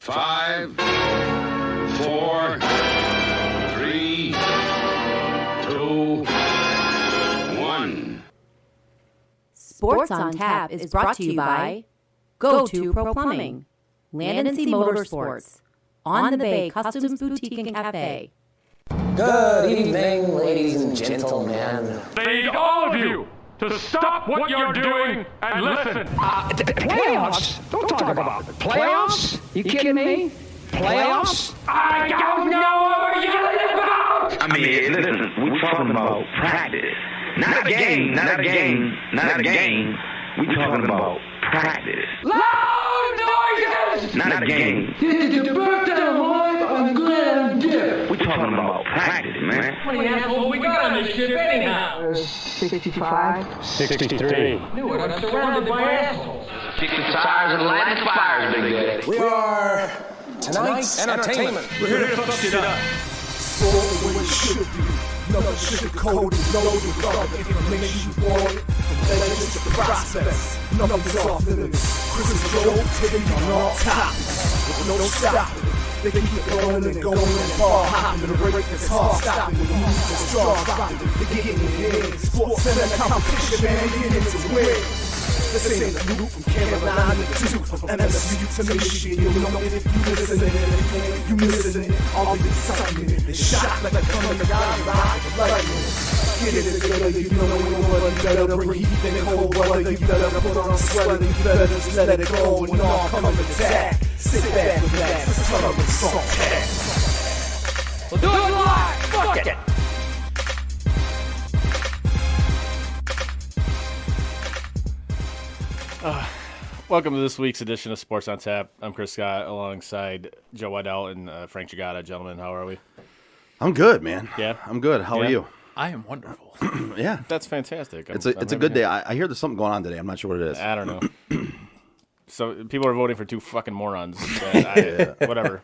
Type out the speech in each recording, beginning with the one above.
5, 4, 3, 2, 1. Sports on Tap is brought to you by Go-To Pro Plumbing, Land & Sea Motorsports, On the Bay Customs Boutique and Cafe. Good evening, ladies and gentlemen. I need all of you to stop what you're doing and listen. Playoffs? Don't talk about playoffs. You kidding me? Playoffs? I don't know what we're yelling about. I mean, listen, we're talking about practice. Not a game. We're talking about practice. Loud noises! Not a game. This is the birthday of life. I'm glad I'm here. We're talking about practice, man. How many assholes we got on this ship anyhow? 65. 63. Knew it, I'm surrounded by assholes. Kick the tires and light the fires, Big Daddy. We are tonight's entertainment. We're here to fuck shit up. Sport the way it should be. Nothing sugar-coated, loaded with all the information you want. From legends to prospects, nothing's off limits. Chris and Joe taking on all topics. With no stopping. They keep it going and ball hopping. The break is hard stopping. The moves are strong rocking. They're getting it in. Sports center competition, man, get into win. This ain't a loop from Carolina to from MSU to Michigan. You know it if you listen it. You missing it. All the excitement. They shot like a coming down like lightning. Get it together, you know what. You better bring heat in cold weather. You better put on a sweater. You better just let it go and all come of attack. Sit back, relax, let's turn up the song. We'll do it live! Fuck it! Welcome to this week's edition of Sports on Tap. I'm Chris Scott alongside Joe Waddell and Frank Giagata. Gentlemen, how are we? I'm good, man. Yeah? I'm good. How are you? I am wonderful. Yeah. That's fantastic. It's a good day. I hear there's something going on today. I'm not sure what it is. I don't know. So people are voting for two fucking morons. Whatever.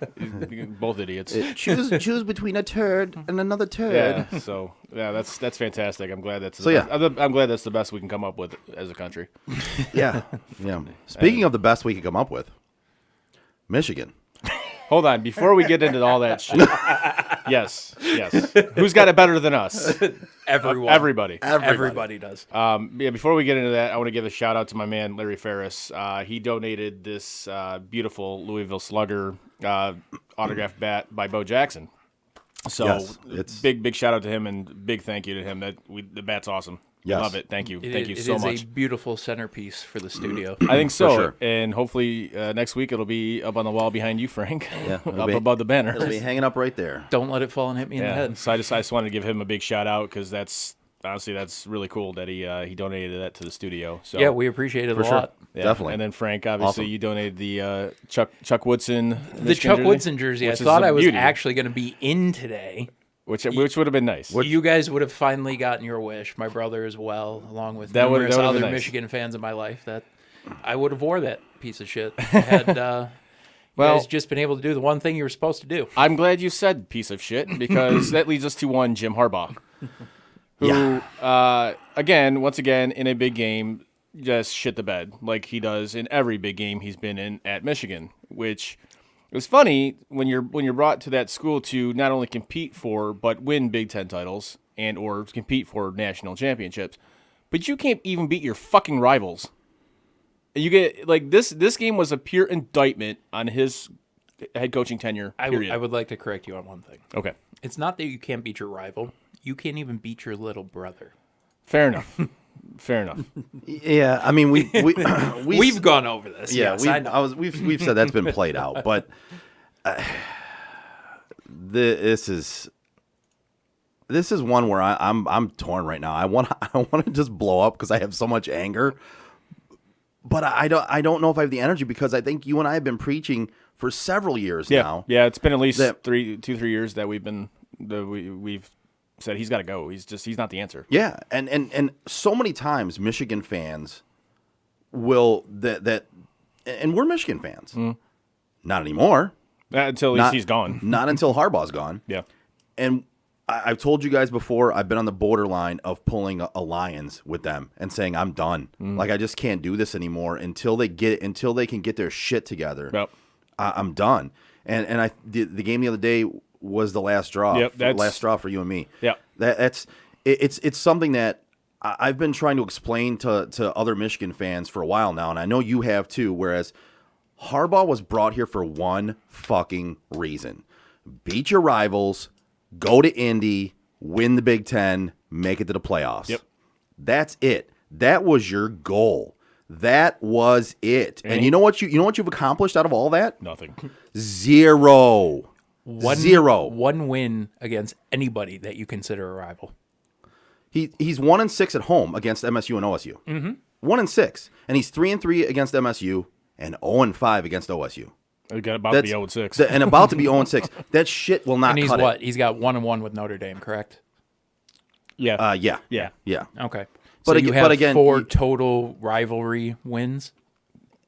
Both idiots. Choose between a turd and another turd. Yeah. So that's fantastic. I'm glad that's I'm glad that's the best we can come up with as a country. Yeah. Speaking of the best we could come up with, Michigan. Hold on, before we get into all that shit. Yes. Who's got it better than us? Everyone. Everybody does. Before we get into that, I want to give a shout out to my man Larry Ferris. He donated this beautiful Louisville Slugger autographed bat by Bo Jackson. So Yes, it's big shout out to him and big thank you to him. The bat's awesome. Yes. Love it. Thank you. Thank you It so is much. a beautiful centerpiece for the studio. I think so. sure. And hopefully next week it'll be up on the wall behind you, Frank. Yeah, up above the banner. It'll be hanging up right there. Don't let it fall and hit me in the head. So I just wanted to give him a big shout out because that's really cool that he donated that to the studio. So Yeah, we appreciate it a lot. yeah. Definitely. And then Frank, obviously, Awesome. you donated the Chuck Woodson, The Chuck Woodson jersey, I which is thought a I was beauty, actually going to be in today. which would have been nice. You guys would have finally gotten your wish. My brother as well, along with That would- numerous that would have other been nice. Michigan fans in my life. That I would have wore that piece of shit. Had you Well- guys just been able to do the one thing you were supposed to do. I'm glad you said piece of shit because that leads us to one Jim Harbaugh, who, once again, in a big game, just shit the bed like he does in every big game he's been in at Michigan, which is funny when you're brought to that school to not only compete for but win Big Ten titles and or compete for national championships, but you can't even beat your fucking rivals. You get like this game was a pure indictment on his head coaching tenure. Period. I would like to correct you on one thing. Okay, It's not that you can't beat your rival. You can't even beat your little brother. fair enough. Fair enough. Yeah, I mean We've gone over this. Yeah, yes, I know. we've said that's been played out, but this is one where I'm torn right now. I want to just blow up because I have so much anger, but I don't know if I have the energy because I think you and I have been preaching for several years now. Yeah, it's been at least that- 3 years that we've said he's got to go. He's not the answer. Yeah, and so many times Michigan fans will and we're Michigan fans. Not anymore. Until he's gone. Not until Harbaugh's gone. Yeah. And I've told you guys before, I've been on the borderline of pulling a Lions with them and saying I'm done. Like I just can't do this anymore until they can get their shit together. Yep. I'm done. And the game the other day was the last straw. Yep, the last straw for you and me. Yeah, it's something that I've been trying to explain to other Michigan fans for a while now, and I know you have too. Whereas Harbaugh was brought here for one fucking reason: beat your rivals, go to Indy, win the Big Ten, make it to the playoffs. Yep, that's it. That was your goal. That was it. And you know what you've accomplished out of all that? Nothing. Zero. Zero. One win against anybody that you consider a rival. He's 1-6 at home against MSU and OSU. Mm-hmm. 1-6, and he's 3-3 against MSU and 0-5 against OSU. We got about to be 0-6, and about to be 0-6. That shit will not. And he's cut what? it. He's got 1-1 with Notre Dame, correct? Yeah. Yeah. Okay. But So again, you have again, 4 total rivalry wins.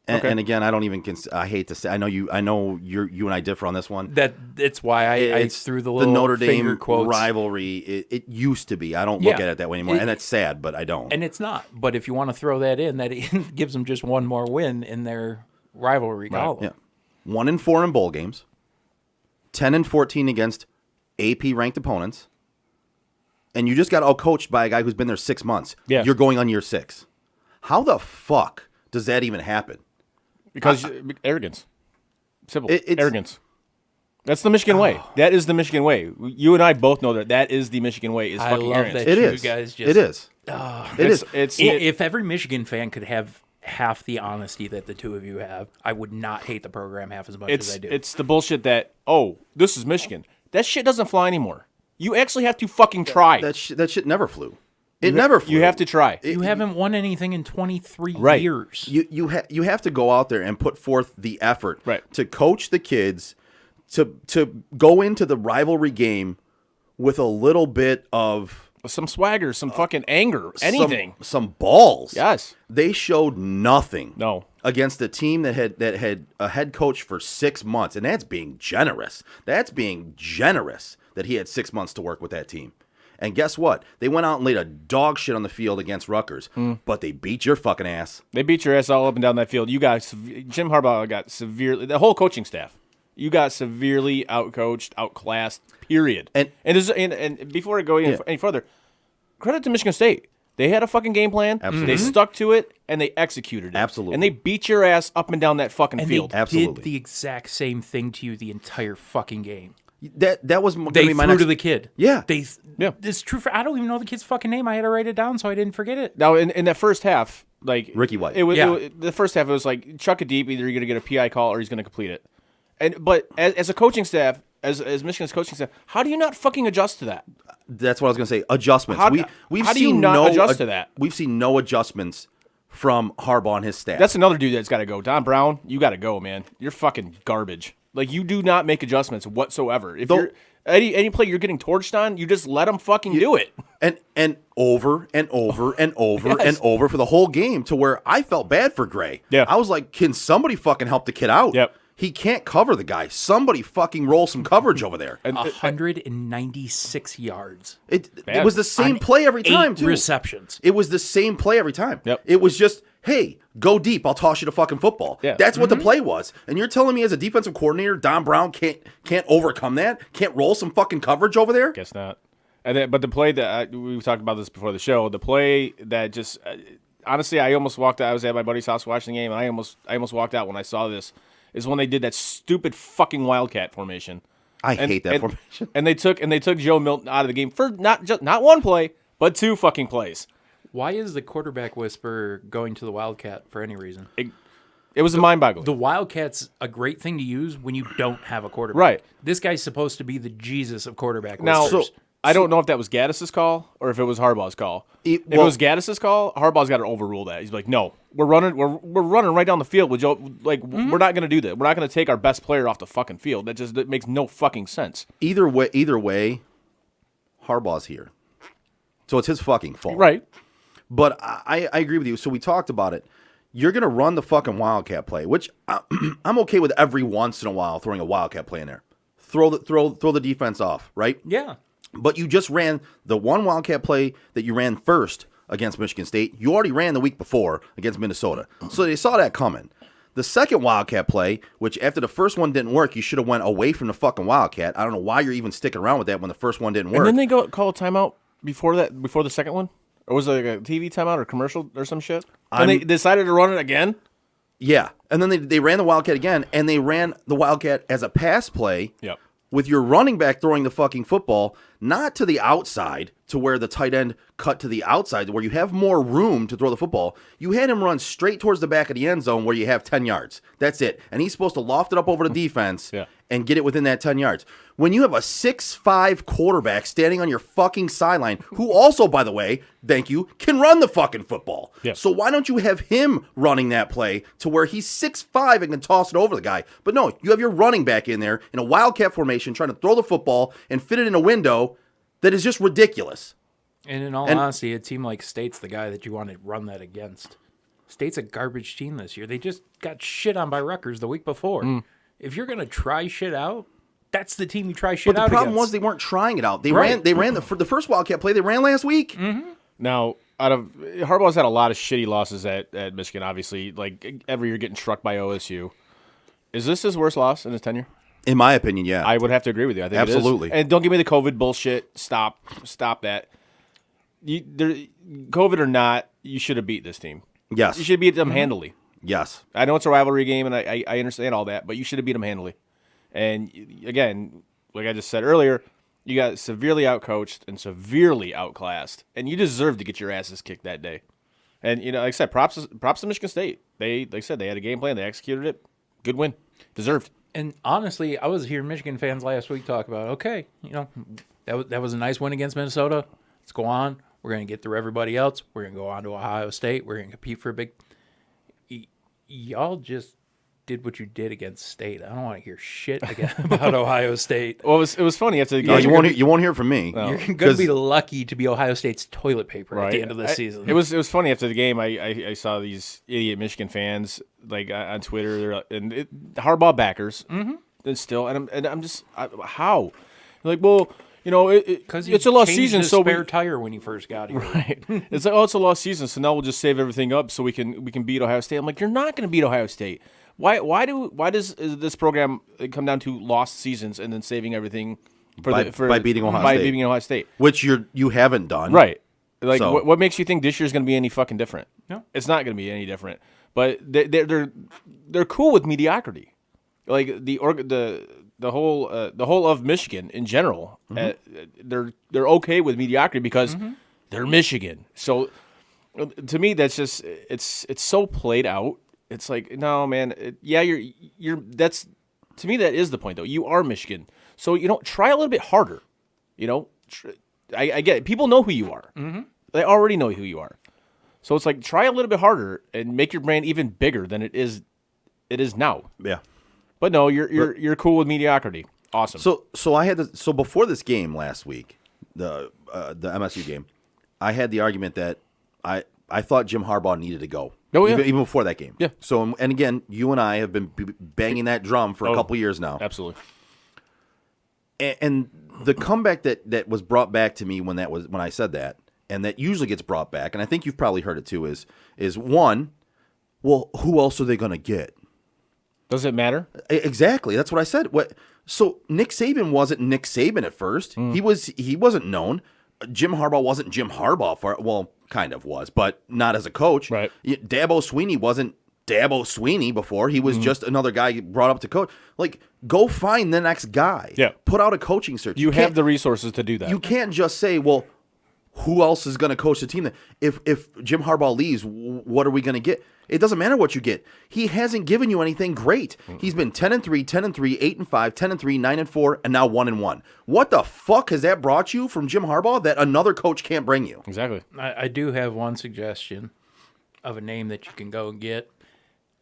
And again, I don't even. I hate to say. I know you and I differ on this one. It's why I threw the little Notre finger Dame quotes. rivalry. It used to be. I don't look at it that way anymore, and it's sad, but I don't. And it's not. But if you want to throw that in, that it gives them just one more win in their rivalry column. Yeah, 1-4 in bowl games, 10-14 against AP ranked opponents, and you just got out-coached by a guy who's been there 6 months. Yeah, you're going on year 6. How the fuck does that even happen? Because arrogance. Simple. It's arrogance. That's the Michigan way. That is the Michigan way. You and I both know that is the Michigan way. Is fucking arrogance. That it you is. guys just. It is. If every Michigan fan could have half the honesty that the two of you have, I would not hate the program half as much as I do. It's the bullshit that this is Michigan. That shit doesn't fly anymore. You actually have to fucking try. That shit never flew. It never flew. You have to try. You haven't won anything in 23 Right. years. You have to go out there and put forth the effort to coach the kids, to go into the rivalry game with a little bit of some swagger, some fucking anger, anything, some balls. Yes, they showed nothing. No, against a team that had a head coach for 6 months, and that's being generous. That's being generous that he had 6 months to work with that team. And guess what? They went out and laid a dog shit on the field against Rutgers, but they beat your fucking ass. They beat your ass all up and down that field. You guys, Jim Harbaugh got severely, the whole coaching staff, you got severely outcoached, outclassed, period. And before I go any further, credit to Michigan State. They had a fucking game plan. Absolutely. They stuck to it, and they executed it. Absolutely. And they beat your ass up and down that fucking field. They did the exact same thing to you the entire fucking game. That was they be my threw next... to the kid. Yeah, This is true for. I don't even know the kid's fucking name. I had to write it down so I didn't forget it. Now in that first half, like Ricky White, it was the first half. It was like chuck it deep. Either you're gonna get a PI call or he's gonna complete it. But as a coaching staff, as Michigan's coaching staff, how do you not fucking adjust to that? That's what I was gonna say. Adjustments. We've how do seen you not adjust to that? We've seen no adjustments from Harbaugh and his staff. That's another dude that's got to go. Don Brown, you got to go, man. You're fucking garbage. Like you do not make adjustments whatsoever. If you're any play you're getting torched on, you just let them fucking do it. And over and over and over and over for the whole game, to where I felt bad for Gray. Yeah. I was like, can somebody fucking help the kid out? Yep. He can't cover the guy. Somebody fucking roll some coverage over there. 196 yards. It was the same play every time, too. Receptions. It was the same play every time. Yep. It was just, hey, go deep. I'll toss you the fucking football. Yeah. That's what the play was. And you're telling me as a defensive coordinator, Don Brown can't overcome that? Can't roll some fucking coverage over there? Guess not. And then, but the play that we talked about this before the show, the play that just honestly, I almost walked out. I was at my buddy's house watching the game, and I almost walked out when I saw this. Is when they did that stupid fucking Wildcat formation. I hate that formation. And they took Joe Milton out of the game for not one play, but 2 fucking plays. Why is the quarterback whisperer going to the Wildcat for any reason? It was mind-boggling. The Wildcat's a great thing to use when you don't have a quarterback. Right. This guy's supposed to be the Jesus of quarterback Now, whisperers. I don't know if that was Gaddis's call or if it was Harbaugh's call. If it was Gaddis's call, Harbaugh's got to overrule that. He's like, no, we're running right down the field with Joe. Like, we're not going to do that. We're not going to take our best player off the fucking field. That makes no fucking sense. Either way, Harbaugh's here, so it's his fucking fault. Right. But I agree with you. So we talked about it. You're going to run the fucking Wildcat play, which I'm okay with every once in a while throwing a Wildcat play in there. Throw the defense off, right? Yeah. But you just ran the one Wildcat play that you ran first against Michigan State. You already ran the week before against Minnesota. So they saw that coming. The second Wildcat play, which after the first one didn't work, you should have went away from the fucking Wildcat. I don't know why you're even sticking around with that when the first one didn't work. And then they call a timeout before the second one? Or was it like a TV timeout or commercial or some shit? And they decided to run it again? Yeah. And then they ran the Wildcat again, and they ran the Wildcat as a pass play. Yep. With your running back throwing the fucking football, not to the outside, to where the tight end cut to the outside, where you have more room to throw the football. You had him run straight towards the back of the end zone where you have 10 yards. That's it. And he's supposed to loft it up over the defense and get it within that 10 yards. When you have a 6'5" quarterback standing on your fucking sideline, who also, by the way, thank you, can run the fucking football. Yeah. So why don't you have him running that play to where he's 6'5" and can toss it over the guy? But no, you have your running back in there in a Wildcat formation trying to throw the football and fit it in a window that is just ridiculous. And in all honesty, a team like State's the guy that you want to run that against. State's a garbage team this year. They just got shit on by Rutgers the week before. If you're going to try shit out, that's the team you try shit out But the problem against. was they weren't trying it out. They ran the first Wildcat play they ran last week. Now, Harbaugh's had a lot of shitty losses at Michigan, obviously. Like, every year getting struck by OSU. Is this his worst loss in his tenure? In my opinion, yeah. I would have to agree with you. I think Absolutely. It is. And don't give me the COVID bullshit. Stop that. COVID or not, you should have beat this team. Yes. You should have beat them handily. Yes. I know it's a rivalry game, and I understand all that, but you should have beat them handily. And, again, like I just said earlier, you got severely outcoached and severely outclassed, and you deserve to get your asses kicked that day. And, like I said, props to Michigan State. Like I said, they had a game plan. They executed it. Good win. Deserved. And honestly, I was hearing Michigan fans last week talk about, okay, that was a nice win against Minnesota. Let's go on. We're going to get through everybody else. We're going to go on to Ohio State. We're going to compete for a big... Y'all just did what you did against State. I don't want to hear shit again about Ohio State. Well, it was funny. After the game, you won't hear from me. You're going to be lucky to be Ohio State's toilet paper at the end of the season. It was funny after the game. I saw these idiot Michigan fans like on Twitter, Harbaugh backers, and still, and I'm just how, like, well, it's a lost season, so spare tire when you first got here. Right. It's like, it's a lost season, so now we'll just save everything up so we can beat Ohio State. I'm like, you're not going to beat Ohio State. Why does this program come down to lost seasons and then saving everything by beating Ohio State, which you haven't done, right? Like, so. what makes you think this year's going to be any fucking different? No, it's not going to be any different. But they're cool with mediocrity, like the whole of Michigan in general. They're okay with mediocrity because they're Michigan. So to me, that's just it's so played out. It's like, no, man. You're that's, to me, that is the point though. You are Michigan, so try a little bit harder. I get it. People know who you are. They already know who you are. So it's like, try a little bit harder and make your brand even bigger than it is now. Yeah. But no, you're cool with mediocrity. Awesome. So before this game last week, the MSU game, I had the argument that I thought Jim Harbaugh needed to go. Oh, yeah. Even before that game. Yeah. So, and again, you and I have been banging that drum for a couple years now. Absolutely. And the comeback that was brought back to me when I said that, and that usually gets brought back, and I think you've probably heard it too, is one, well, who else are they going to get? Does it matter? Exactly. That's what I said. So Nick Saban wasn't Nick Saban at first. He wasn't known. Jim Harbaugh wasn't Jim Harbaugh kind of was, but not as a coach. Right. Dabo Swinney wasn't Dabo Swinney before. He was just another guy brought up to coach. Like, go find the next guy. Yeah. Put out a coaching search. You have the resources to do that. You can't just say, well, who else is going to coach the team? If Jim Harbaugh leaves, what are we going to get? It doesn't matter what you get. He hasn't given you anything great. He's been 10-3, 10-3, 8-5, 10-3, 9-4, and now 1-1. What the fuck has that brought you from Jim Harbaugh that another coach can't bring you? Exactly. I do have one suggestion of a name that you can go and get.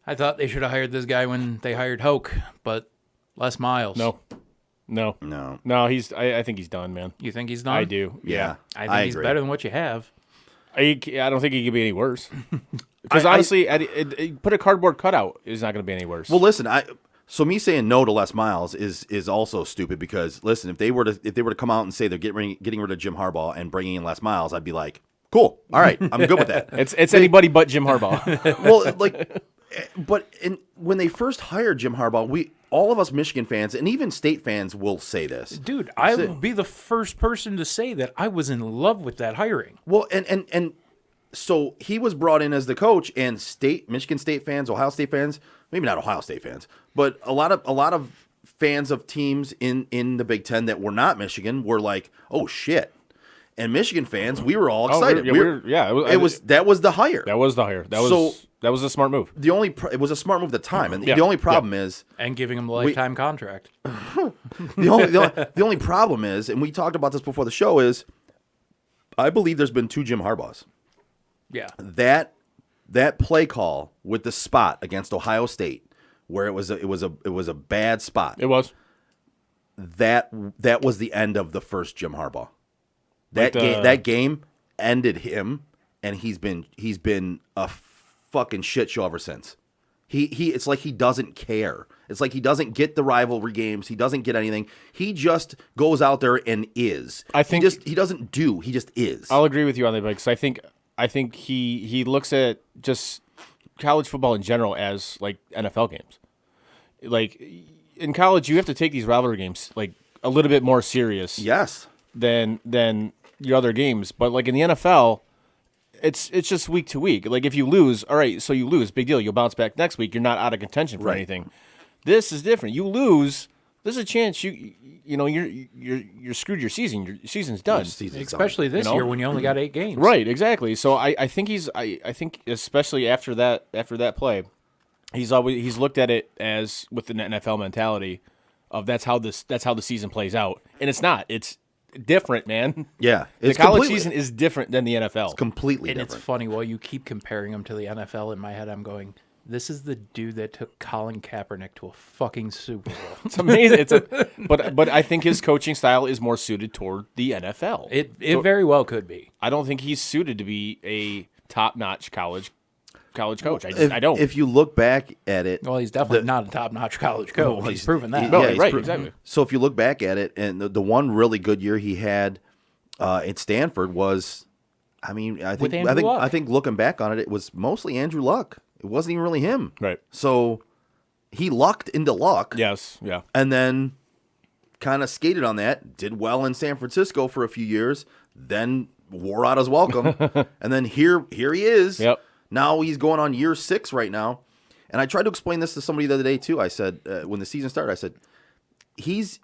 I thought they should have hired this guy when they hired Hoke, but Les Miles. No. I think he's done, man. You think he's done? I do. Yeah. I think he's agree. better than what you have. I don't think he could be any worse. Because honestly, put a cardboard cutout is not going to be any worse. Well, listen, so me saying no to Les Miles is also stupid because listen, if they were to come out and say they're getting rid of Jim Harbaugh and bringing in Les Miles, I'd be like, Cool. All right. I'm good with that. It's anybody but Jim Harbaugh. Well, when they first hired Jim Harbaugh, all of us Michigan fans and even state fans will say this. Dude, I would be the first person to say that I was in love with that hiring. Well, and so he was brought in as the coach, and Michigan State fans, Ohio State fans, maybe not Ohio State fans, but a lot of fans of teams in the Big Ten that were not Michigan were like, "Oh shit." And Michigan fans, we were all excited. That was the hire. That was the hire. That was a smart move. It was a smart move at the time, and the only problem is, and giving him a lifetime contract. the only problem is, and we talked about this before the show, is I believe there's been 2 Jim Harbaughs. Yeah, that play call with the spot against Ohio State, where it was a bad spot. It was. That was the end of the first Jim Harbaugh. That game ended him, and he's been a fucking shit show ever since. It's like he doesn't care. It's like he doesn't get the rivalry games. He doesn't get anything. He just goes out there and is. I think he doesn't do. He just is. I'll agree with you on that because I think he looks at just college football in general as like NFL games. Like in college, you have to take these rivalry games like a little bit more serious. Yes. Than your other games, but like in the NFL, it's just week to week. Like if you lose, all right, so you lose, big deal. You'll bounce back next week. You're not out of contention for anything. This is different. You lose, there's a chance you're screwed. Your season, your season's done. Especially this year when you only got 8 games. Right, exactly. So I think I think especially after that play, he's looked at it as with an NFL mentality of that's how the season plays out, and it's not. It's different, man. Yeah, the college season is different than the NFL. It's completely and different. It's funny. While you keep comparing him to the NFL, in my head, I'm going, this is the dude that took Colin Kaepernick to a fucking Super Bowl. It's amazing. But I think his coaching style is more suited toward the NFL. It very well could be. I don't think he's suited to be a top-notch college coach. I don't. If you look back at it, well, he's definitely not a top-notch college coach. He's proven that. Right, exactly. So if you look back at it, and the one really good year he had at Stanford was, I think looking back on it, it was mostly Andrew Luck. It wasn't even really him. Right. So he lucked into luck. Yes. Yeah. And then kind of skated on that. Did well in San Francisco for a few years. Then wore out his welcome. And then here he is. Yep. Now he's going on year 6 right now. And I tried to explain this to somebody the other day too. I said, when the season started, I said, he's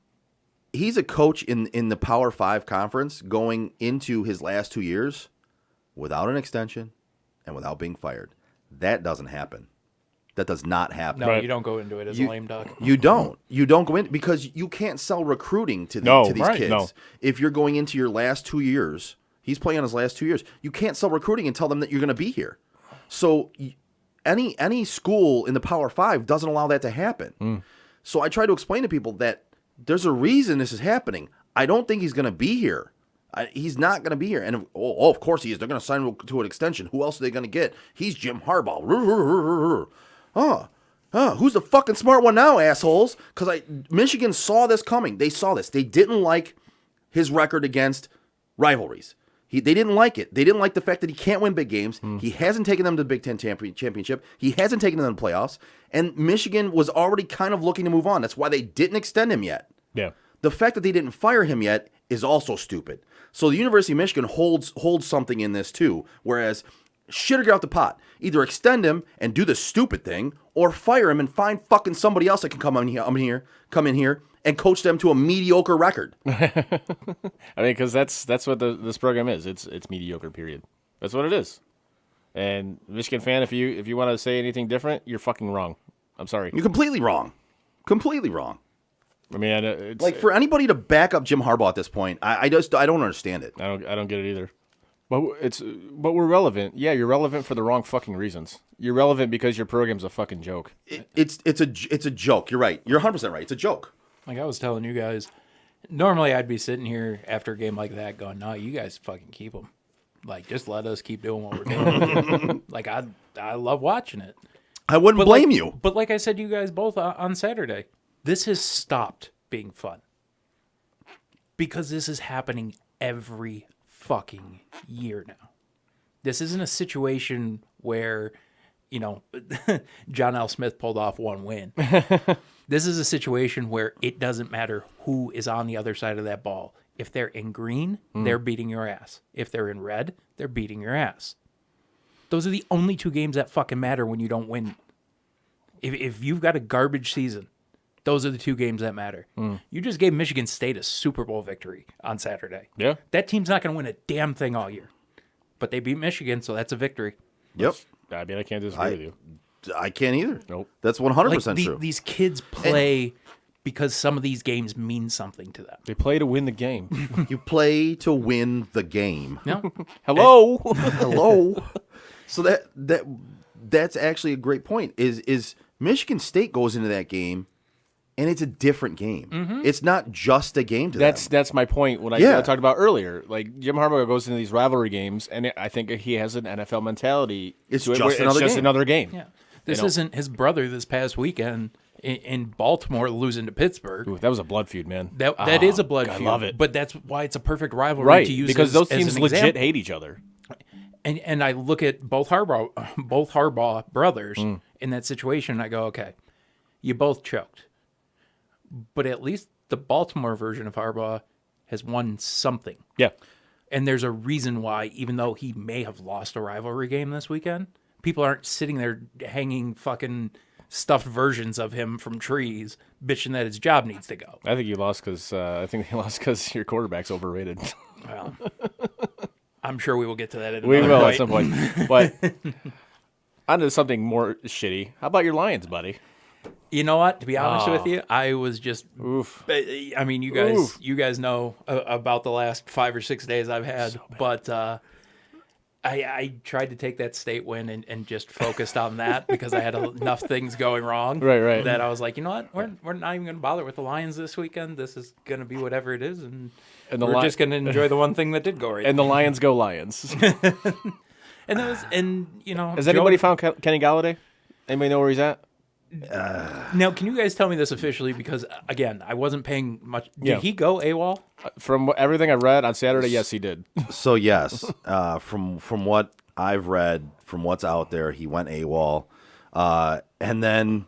a coach in the Power 5 conference going into his last 2 years without an extension and without being fired. That doesn't happen. That does not happen. No, you don't go into it as a lame duck. You don't. You don't go in because you can't sell recruiting to these kids. No. If you're going into your last 2 years, he's playing on his last 2 years. You can't sell recruiting and tell them that you're going to be here. So any school in the Power 5 doesn't allow that to happen. So I try to explain to people that there's a reason this is happening. I don't think he's going to be here. He's not going to be here. And of course he is. They're going to sign him to an extension. Who else are they going to get? He's Jim Harbaugh. Who's the fucking smart one now, assholes? Because Michigan saw this coming. They saw this. They didn't like his record against rivalries. They didn't like it. They didn't like the fact that he can't win big games. He hasn't taken them to the Big Ten championship. He hasn't taken them to the playoffs. And Michigan was already kind of looking to move on. That's why they didn't extend him yet. Yeah. The fact that they didn't fire him yet is also stupid. So the University of Michigan holds something in this too, whereas shit or get out the pot. Either extend him and do the stupid thing, or fire him and find fucking somebody else that can come in here and coach them to a mediocre record. I mean, because that's what this program is. It's mediocre. Period. That's what it is. And Michigan fan, if you want to say anything different, you're fucking wrong. I'm sorry. You're completely wrong. Completely wrong. I mean, it's like for anybody to back up Jim Harbaugh at this point, I don't understand it. I don't get it either. But we're relevant. Yeah, you're relevant for the wrong fucking reasons. You're relevant because your program's a fucking joke. It's a joke. You're right. You're 100% right. It's a joke. Like I was telling you guys, normally I'd be sitting here after a game like that going, no, you guys fucking keep them. Like, just let us keep doing what we're doing. Like, I love watching it. I wouldn't blame you. But like I said to you guys both on Saturday, this has stopped being fun. Because this is happening every fucking year now. This isn't a situation where, you know, John L. Smith pulled off one win. This is a situation where it doesn't matter who is on the other side of that ball. If they're in green, they're beating your ass. If they're in red, they're beating your ass. Those are the only 2 games that fucking matter when you don't win. If you've got a garbage season, those are the 2 games that matter. You just gave Michigan State a Super Bowl victory on Saturday. Yeah. That team's not going to win a damn thing all year. But they beat Michigan, so that's a victory. Yep. I mean, I can't disagree with you. I can't either. Nope. That's 100% Like, true. these kids play because some of these games mean something to them. They play to win the game. You play to win the game. No? Hello. Hello. So that's actually a great point. Is Michigan State goes into that game, and it's a different game. It's not just a game to them. That's my point. When I talked about earlier, like Jim Harbaugh goes into these rivalry games, and I think he has an NFL mentality. It's to it just where another game. another game. Yeah. This isn't his brother this past weekend in Baltimore losing to Pittsburgh. Ooh, that was a blood feud, man. That is a blood I feud. love it. But that's why it's a perfect rivalry Right, to use because those as teams an legit example. hate each other. And I look at both Harbaugh brothers in that situation, and I go, okay, you both choked. But at least the Baltimore version of Harbaugh has won something. Yeah. And there's a reason why, even though he may have lost a rivalry game this weekend, people aren't sitting there hanging fucking stuffed versions of him from trees, bitching that his job needs to go. I think you lost because your quarterback's overrated. Well, I'm sure we will get to that. We will at some point. But on to something more shitty. How about your Lions, buddy? You know what? To be honest with you, I was just. Oof. I mean, you guys know about the last 5 or 6 days I've had, but I tried to take that state win and just focused on that because I had enough things going wrong. Right. That I was like, you know what? We're not even going to bother with the Lions this weekend. This is going to be whatever it is, and we're just going to enjoy the one thing that did go right. And the Lions go Lions. And that was, and you know, Has anybody found Kenny Galladay? Anybody know where he's at? Now, can you guys tell me this officially? Because again, I wasn't paying much. Did he go AWOL? From everything I read on Saturday, yes, he did. So yes, from what I've read, from what's out there, he went AWOL, and then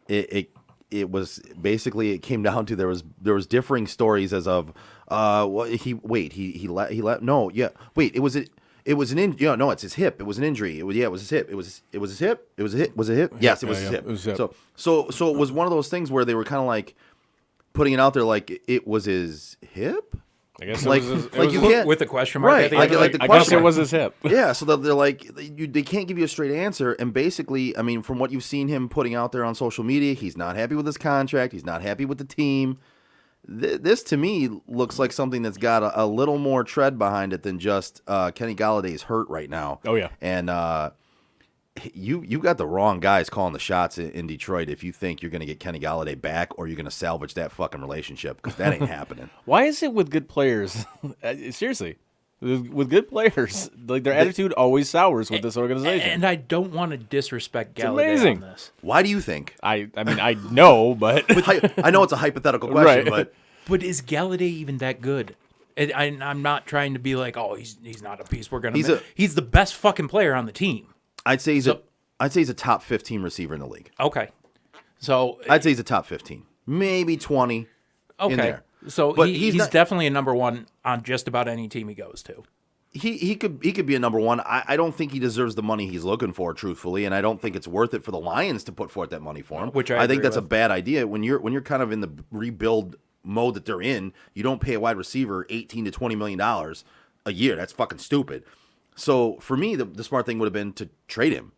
it was basically it came down to there was differing stories as of it was an injury. No, it's his hip. It was an injury. It was his hip. It was his hip. Was it hip? Yes, it was his hip. It was his hip. So it was one of those things where they were kind of like putting it out there like it was his hip. I guess Like, it was like you can't with a question mark right. at the Like, end. like the I question guess it mark. was his hip. Yeah, so they're like they can't give you a straight answer, and basically, I mean, from what you've seen him putting out there on social media, he's not happy with his contract. He's not happy with the team. This to me looks like something that's got a little more tread behind it than just Kenny Galladay's hurt right now. Oh yeah, and you got the wrong guys calling the shots in Detroit if you think you're going to get Kenny Galladay back or you're going to salvage that fucking relationship, because that ain't happening. Why is it with good players? Seriously, with good players, like their attitude always sours with this organization. And I don't want to disrespect Galladay amazing. on this. Why do you think? I mean, I know, but I know it's a hypothetical question, Right. But is Galladay even that good? I'm not trying to be like, oh, he's not a piece. We're gonna. He's the best fucking player on the team. I'd say he's a top 15 receiver in the league. Okay, so I'd say he's a top 15, maybe 20. okay, in there. so But he's not- definitely a number one on just about any team he goes to. He could be a number one. I don't think he deserves the money he's looking for, truthfully, and I don't think it's worth it for the Lions to put forth that money for him. Which I think agree that's a with. bad idea when you're kind of in the rebuild mode that they're in. You don't pay a wide receiver $18 to $20 million a year. That's fucking stupid. So for me, the smart thing would have been to trade him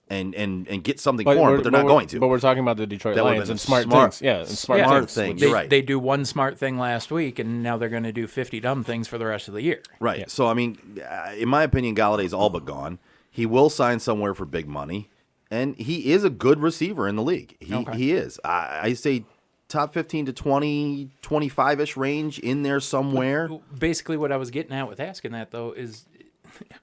and get something for him, but they're not going to. But we're talking about the Detroit That would've Lions been and smart smart. things. Yeah, and smart Smart things. thing. They, You're right. they do one smart thing last week, and now they're going to do 50 dumb things for the rest of the year. Right. Yeah. So, I mean, in my opinion, Galladay's all but gone. He will sign somewhere for big money, and he is a good receiver in the league. He is. I say top 15 to 20, 25-ish range in there somewhere. Basically, what I was getting at with asking that, though, is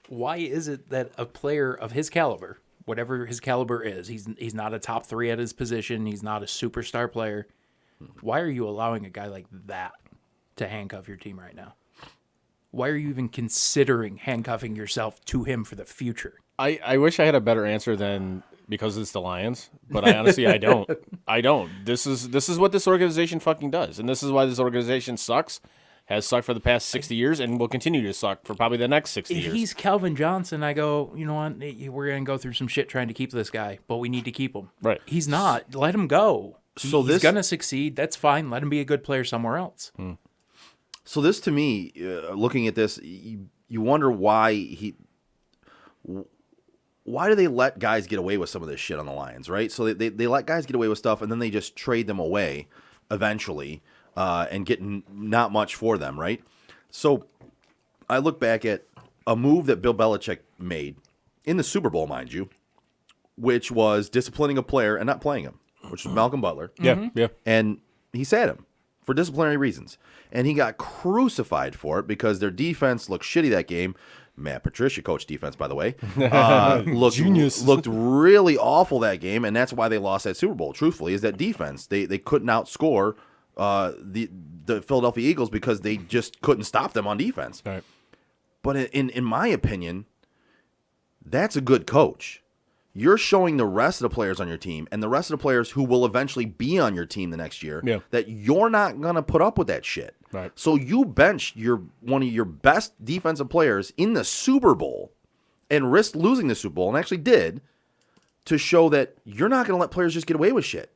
why is it that a player of his caliber, whatever his caliber is, he's not a top 3 at his position, he's not a superstar player, why are you allowing a guy like that to handcuff your team right now? why are you even considering handcuffing yourself to him for the future? I wish I had a better answer than because it's the Lions, but I honestly I don't. I don't. This is what this organization fucking does, and this is why this organization sucks. Has sucked for the past 60 years and will continue to suck for probably the next 60 years. If he's Calvin Johnson, I go, you know what? We're going to go through some shit trying to keep this guy, but we need to keep him. Right. He's not. Let him go. So He's going to succeed. That's fine. Let him be a good player somewhere else. So this, to me, looking at this, you wonder why do they let guys get away with some of this shit on the Lions, right? So they let guys get away with stuff, and then they just trade them away eventually and get not much for them, right? So I look back at a move that Bill Belichick made in the Super Bowl, mind you, which was disciplining a player and not playing him, which was Malcolm Butler. Yeah. And he sat him for disciplinary reasons. And he got crucified for it because their defense looked shitty that game. Matt Patricia coached defense, by the way. Looked really awful that game, and that's why they lost that Super Bowl, truthfully, is that defense. They couldn't outscore the Philadelphia Eagles because they just couldn't stop them on defense. Right. But in my opinion, that's a good coach. You're showing the rest of the players on your team and the rest of the players who will eventually be on your team the next year that you're not going to put up with that shit. Right. So you bench one of your best defensive players in the Super Bowl and risked losing the Super Bowl, and actually did, to show that you're not going to let players just get away with shit.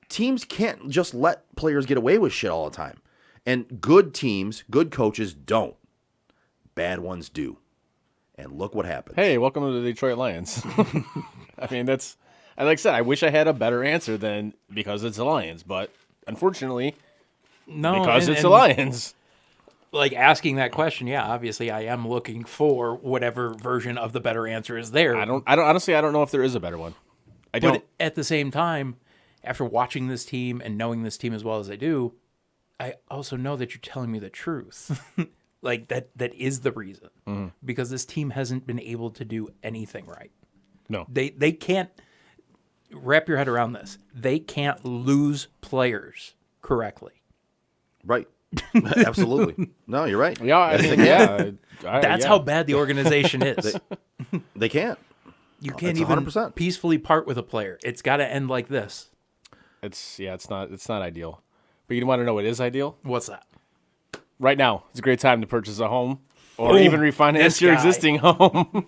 Teams can't just let players get away with shit all the time. And good teams, good coaches don't. Bad ones do. And look what happens. Hey, welcome to the Detroit Lions. I mean, like I said, I wish I had a better answer than because it's the Lions, but unfortunately, because it's the Lions. Like asking that question, yeah, obviously I am looking for whatever version of the better answer is there. I don't honestly, I don't know if there is a better one. I don't. But at the same time, after watching this team and knowing this team as well as I do, I also know that you're telling me the truth. Like that is the reason. Because this team hasn't been able to do anything right. No. They can't wrap your head around this. They can't lose players correctly. Right. Absolutely. No, you're right. Yeah. That's how bad the organization is. They can't. You can't That's even 100%. peacefully part with a player. It's got to end like this. It's not ideal. But you want to know what is ideal? What's that? Right now, it's a great time to purchase a home or even refinance your existing home.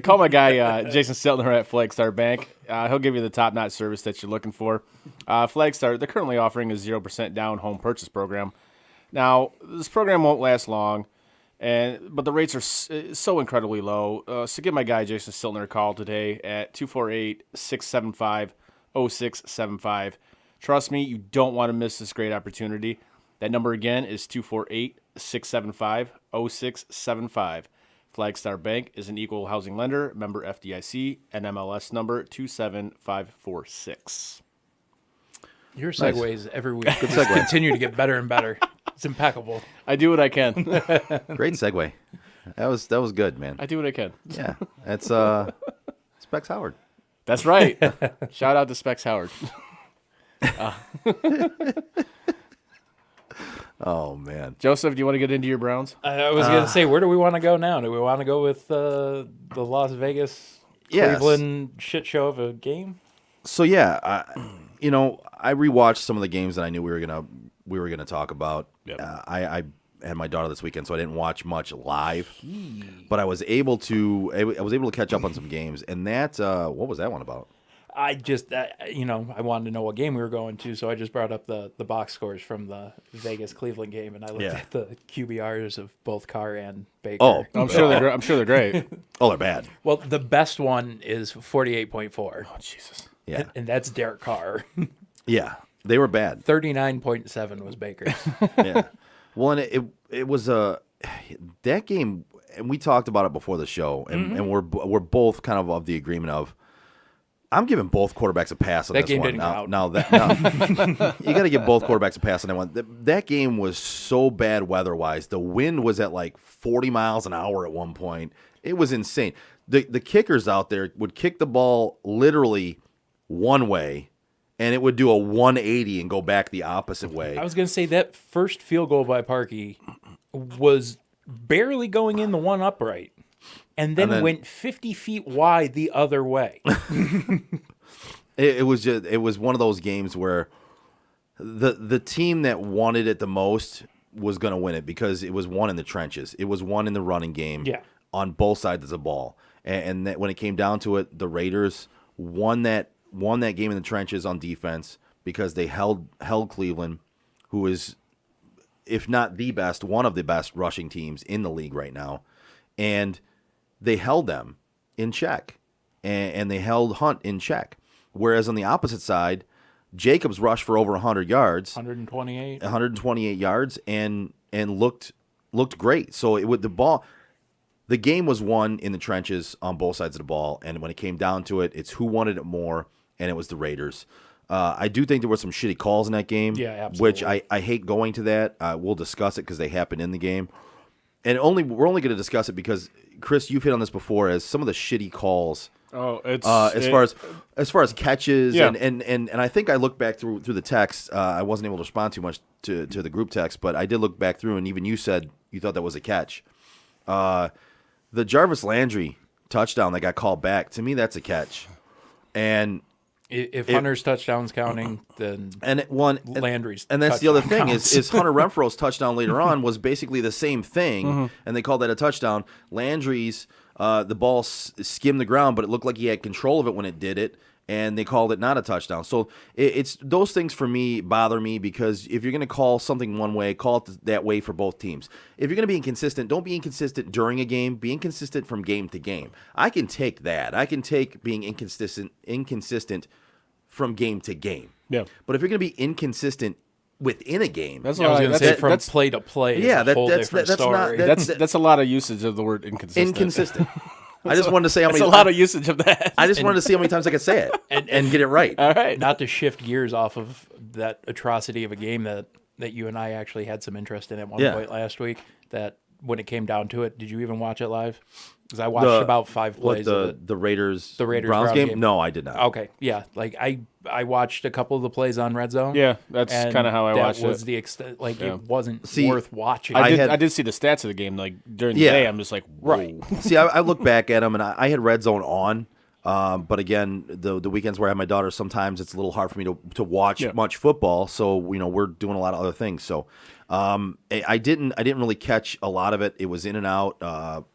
Call my guy Jason Stiltner at Flagstar Bank. He'll give you the top-notch service that you're looking for. Flagstar, they're currently offering a 0% down home purchase program. Now, this program won't last long, but the rates are so incredibly low. So give my guy Jason Stiltner a call today at 248-675-0675. Trust me, you don't want to miss this great opportunity. That number again is 248-675-0675. Flagstar Bank is an equal housing lender, member FDIC, NMLS number 27546. Your segues every week just continue to get better and better. It's impeccable. I do what I can. Great segue. That was good, man. I do what I can. Yeah. That's Specs Howard. That's right. Shout out to Specs Howard. Oh, man. Joseph, do you want to get into your Browns? I was going to say, where do we want to go now? Do we want to go with the Las Vegas Cleveland shit show of a game? So yeah, I rewatched some of the games that I knew we were gonna talk about. Yep. I had my daughter this weekend, so I didn't watch much live, but I was able to catch up on some games. And that what was that one about? I just, I wanted to know what game we were going to, so I just brought up the box scores from the Vegas-Cleveland game, and I looked at the QBRs of both Carr and Baker. Oh, I'm sure they're great. Oh, they're bad. Well, the best one is 48.4. Oh, Jesus. Yeah, and that's Derek Carr. Yeah, they were bad. 39.7 was Baker's. Yeah. Well, and it was that game, and we talked about it before the show, and we're both kind of the agreement of, I'm giving both quarterbacks a pass on that this game one. Didn't count. Now you got to give both quarterbacks a pass on that one. That game was so bad weather-wise. The wind was at like 40 miles an hour at one point. It was insane. The kickers out there would kick the ball literally one way, and it would do a 180 and go back the opposite way. I was going to say that first field goal by Parkey was barely going in the one upright, and then went 50 feet wide the other way. It was one of those games where the team that wanted it the most was going to win it because it was won in the trenches. It was won in the running game on both sides of the ball. And that when it came down to it, the Raiders won that game in the trenches on defense because they held Cleveland, who is, if not the best, one of the best rushing teams in the league right now. And they held them in check. And they held Hunt in check. Whereas on the opposite side, Jacobs rushed for over 100 yards. 128 yards and looked great. So the game was won in the trenches on both sides of the ball, and when it came down to it, it's who wanted it more, and it was the Raiders. I do think there were some shitty calls in that game, which I hate going to that. We'll discuss it because they happened in the game. And we're only going to discuss it because, Chris, you've hit on this before as some of the shitty calls. Oh, it's as far as catches Yeah. and I think I looked back through the text. I wasn't able to respond too much to the group text, but I did look back through, and even you said you thought that was a catch. The Jarvis Landry touchdown that got called back, to me, that's a catch. And if Hunter's touchdown's counting, then Landry's. And that's the other touchdown thing counts. is Hunter Renfro's touchdown later on was basically the same thing, and they called that a touchdown. Landry's the ball skimmed the ground, but it looked like he had control of it when it did it, and they called it not a touchdown. So it's those things for me bother me because if you're going to call something one way, call it that way for both teams. If you're going to be inconsistent, don't be inconsistent during a game. Be inconsistent from game to game. I can take that. I can take being inconsistent from game to game. Yeah. But if you're going to be inconsistent within a game, That's I was going to say from that's play to play. Yeah, is a whole that's different not- story. that's a lot of usage of the word inconsistent. inconsistent. I just wanted to say how That's many. a lot of usage of that. I just wanted to see how many times I could say it and get it right. All right. Not to shift gears off of that atrocity of a game that you and I actually had some interest in at one point last week. That when it came down to it, did you even watch it live? Because I watched about 5 plays of it. The Raiders Browns Browns game? game? No, I did not. Okay, yeah, like I watched a couple of the plays on Red Zone. Yeah, that's and kinda how I watched That was it. the extent. Like Yeah. it wasn't See, worth watching. I did see the stats of the game. Like during the Yeah. day, I'm just like, whoa. Right. See, I look back at them, and I had Red Zone on. But again, the weekends where I have my daughter, sometimes it's a little hard for me to watch much football. So we're doing a lot of other things. So I didn't really catch a lot of it. It was in and out.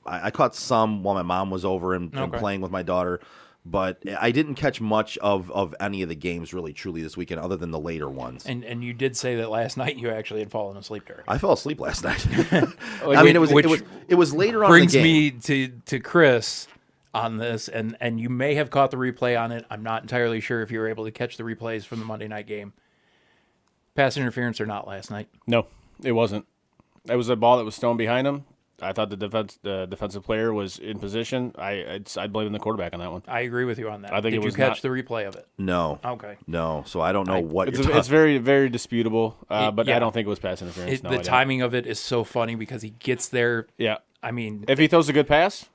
I caught some while my mom was over and playing with my daughter. But I didn't catch much of any of the games really truly this weekend, other than the later ones. And you did say that last night you actually had fallen asleep during. I fell asleep last night. I mean, it was later on in Brings the game. me to Chris on this, and you may have caught the replay on it. I'm not entirely sure if you were able to catch the replays from the Monday night game. Pass interference or not last night? No, it wasn't. It was a ball that was thrown behind him. I thought the defensive player was in position. I blame the quarterback on that one. I agree with you on that. I think Did it was you catch not- the replay of it? No. Okay. No. So I don't know what It's, you're talking. it's very, very disputable, but yeah. I don't think it was pass interference. No, I The don't. timing of it is so funny because he gets there. Yeah. I mean, If he throws a good pass,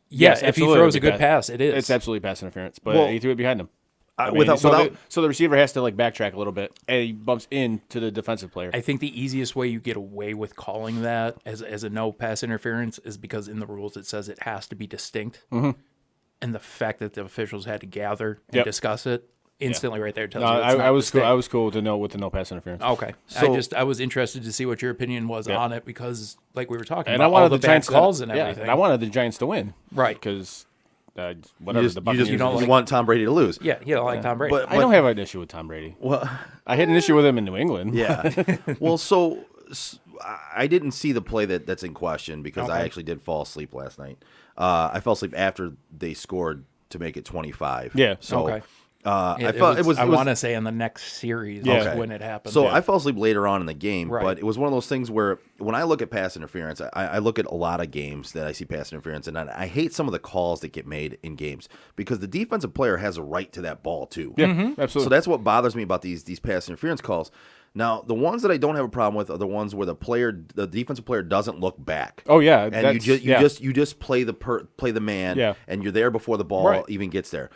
yes, if he absolutely throws a it'd be good pass, it is. It's absolutely pass interference, but Well, he threw it behind him. I mean, without- so the receiver has to like backtrack a little bit, and he bumps into the defensive player. I think the easiest way you get away with calling that as a no pass interference is because in the rules it says it has to be distinct. Mm-hmm. And the fact that the officials had to gather and discuss it instantly right there tells No, you it's not I was cool. distinct. I was cool with the no pass interference. Okay. So- I was interested to see what your opinion was on it because like we were talking And about I wanted all the the bad Giants calls and yeah, everything. and I wanted the Giants to win, Right. Because you whatever just, the Buccaneers. you don't just like- want Tom Brady to lose. Yeah, you don't like Tom Brady. But- I don't have an issue with Tom Brady. Well, I had an issue with him in New England. yeah. Well, so I didn't see the play that's in question because I actually did fall asleep last night. I fell asleep after they scored to make it 25. Yeah. So Okay. I felt it was. I want to say in the next series Yeah. is when it happened. So Yeah. I fell asleep later on in the game, Right. but it was one of those things where when I look at pass interference, I look at a lot of games that I see pass interference, and I hate some of the calls that get made in games because the defensive player has a right to that ball too. Yeah, Mm-hmm. absolutely. So that's what bothers me about these pass interference calls. Now, the ones that I don't have a problem with are the ones where the defensive player doesn't look back. Oh, yeah, and that's- you just play the man, Yeah. and you're there before the ball Right. even gets there.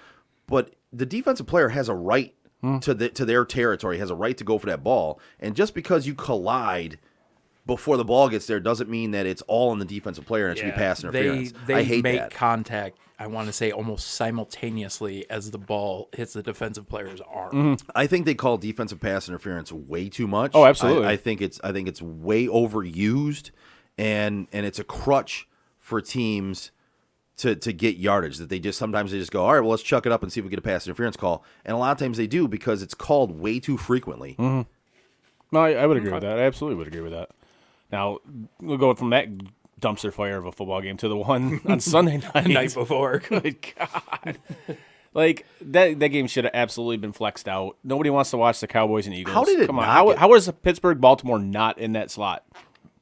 But the defensive player has a right to their territory, has a right to go for that ball, and just because you collide before the ball gets there doesn't mean that it's all on the defensive player and it should be pass interference. They I hate make that. contact, I want to say, almost simultaneously as the ball hits the defensive player's arm. Mm-hmm. I think they call defensive pass interference way too much. Oh, absolutely. I think it's way overused, and it's a crutch for teams to get yardage. That they sometimes just go, all right, well, let's chuck it up and see if we get a pass interference call. And a lot of times they do because it's called way too frequently. Mm-hmm. No, I would agree with that. I absolutely would agree with that. Now we'll go from that dumpster fire of a football game to the one on Sunday night. The night before. Good God. Like, that game should have absolutely been flexed out. Nobody wants to watch the Cowboys and Eagles. How did it Come on. not How was Pittsburgh-Baltimore not in that slot?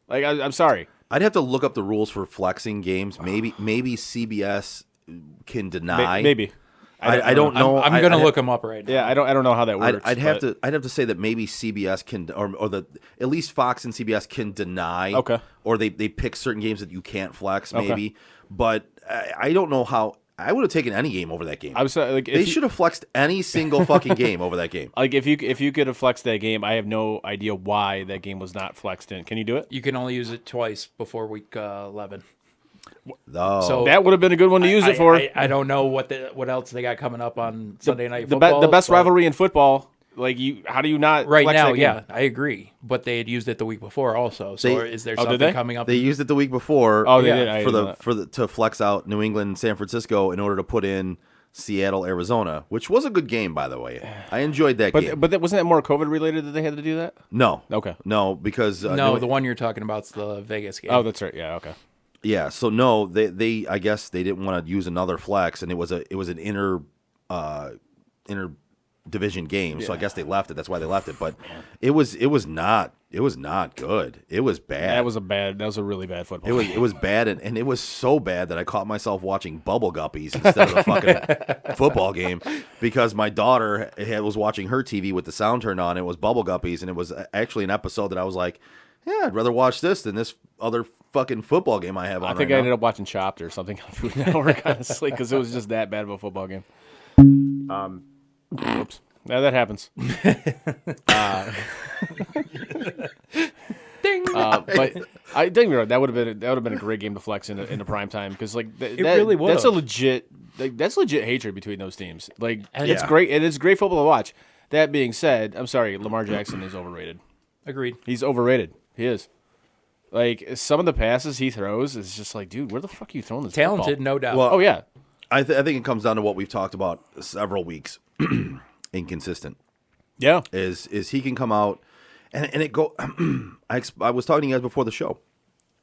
Like, I'm sorry. I'd have to look up the rules for flexing games. Maybe CBS can deny. Maybe. I don't know. I'm going to look them up right now. Yeah, I don't know how that works. I'd have to say that maybe CBS can, or at least Fox and CBS can deny. Okay. Or they pick certain games that you can't flex, maybe. But I don't know how. I would have taken any game over that game. I was like, they should have flexed any single fucking game over that game. Like, if you could have flexed that game, I have no idea why that game was not flexed in. Can you do it? You can only use it twice before week 11. Oh. So that would have been a good one to use it for. I don't know what else they got coming up on Sunday Night Football. The best but rivalry in football. Like, how do you not right flex now? that game? Yeah, I agree. But they had used it the week before also. So is there something coming up? They used it the week before. Oh, they did. To flex out New England, San Francisco in order to put in Seattle, Arizona, which was a good game, by the way. I enjoyed that game. But wasn't that more COVID related that they had to do that? No. Okay. No, because no, the one you're talking about's the Vegas game. Oh, that's right. Yeah. Okay. Yeah. So no, they I guess they didn't want to use another flex, and it was an inter division game. So I guess they left it. That's why they left it. But it was not good. It was bad. That was a really bad football. It was bad, and it was so bad that I caught myself watching Bubble Guppies instead of the fucking football game because my daughter was watching her TV with the sound turned on. It was Bubble Guppies, and it was actually an episode that I was like, yeah, I'd rather watch this than this other fucking football game I have on. I think right I now. ended up watching Chopped or something on Food Network, honestly, because it was just that bad of a football game. Oops. Yeah, that happens. Ding. But I think that would have been a great game to flex into prime time because it really would. That's a legit hatred between those teams. Like it's Yeah. great and it's great football to watch. That being said, I'm sorry, Lamar Jackson is overrated. Agreed. He's overrated. He is. Like some of the passes he throws is just like, dude, where the fuck are you throwing this? Talented, football? no doubt. Well, Oh yeah. I think it comes down to what we've talked about several weeks. Inconsistent. Yeah. Is he can come out and it go. I was talking to you guys before the show.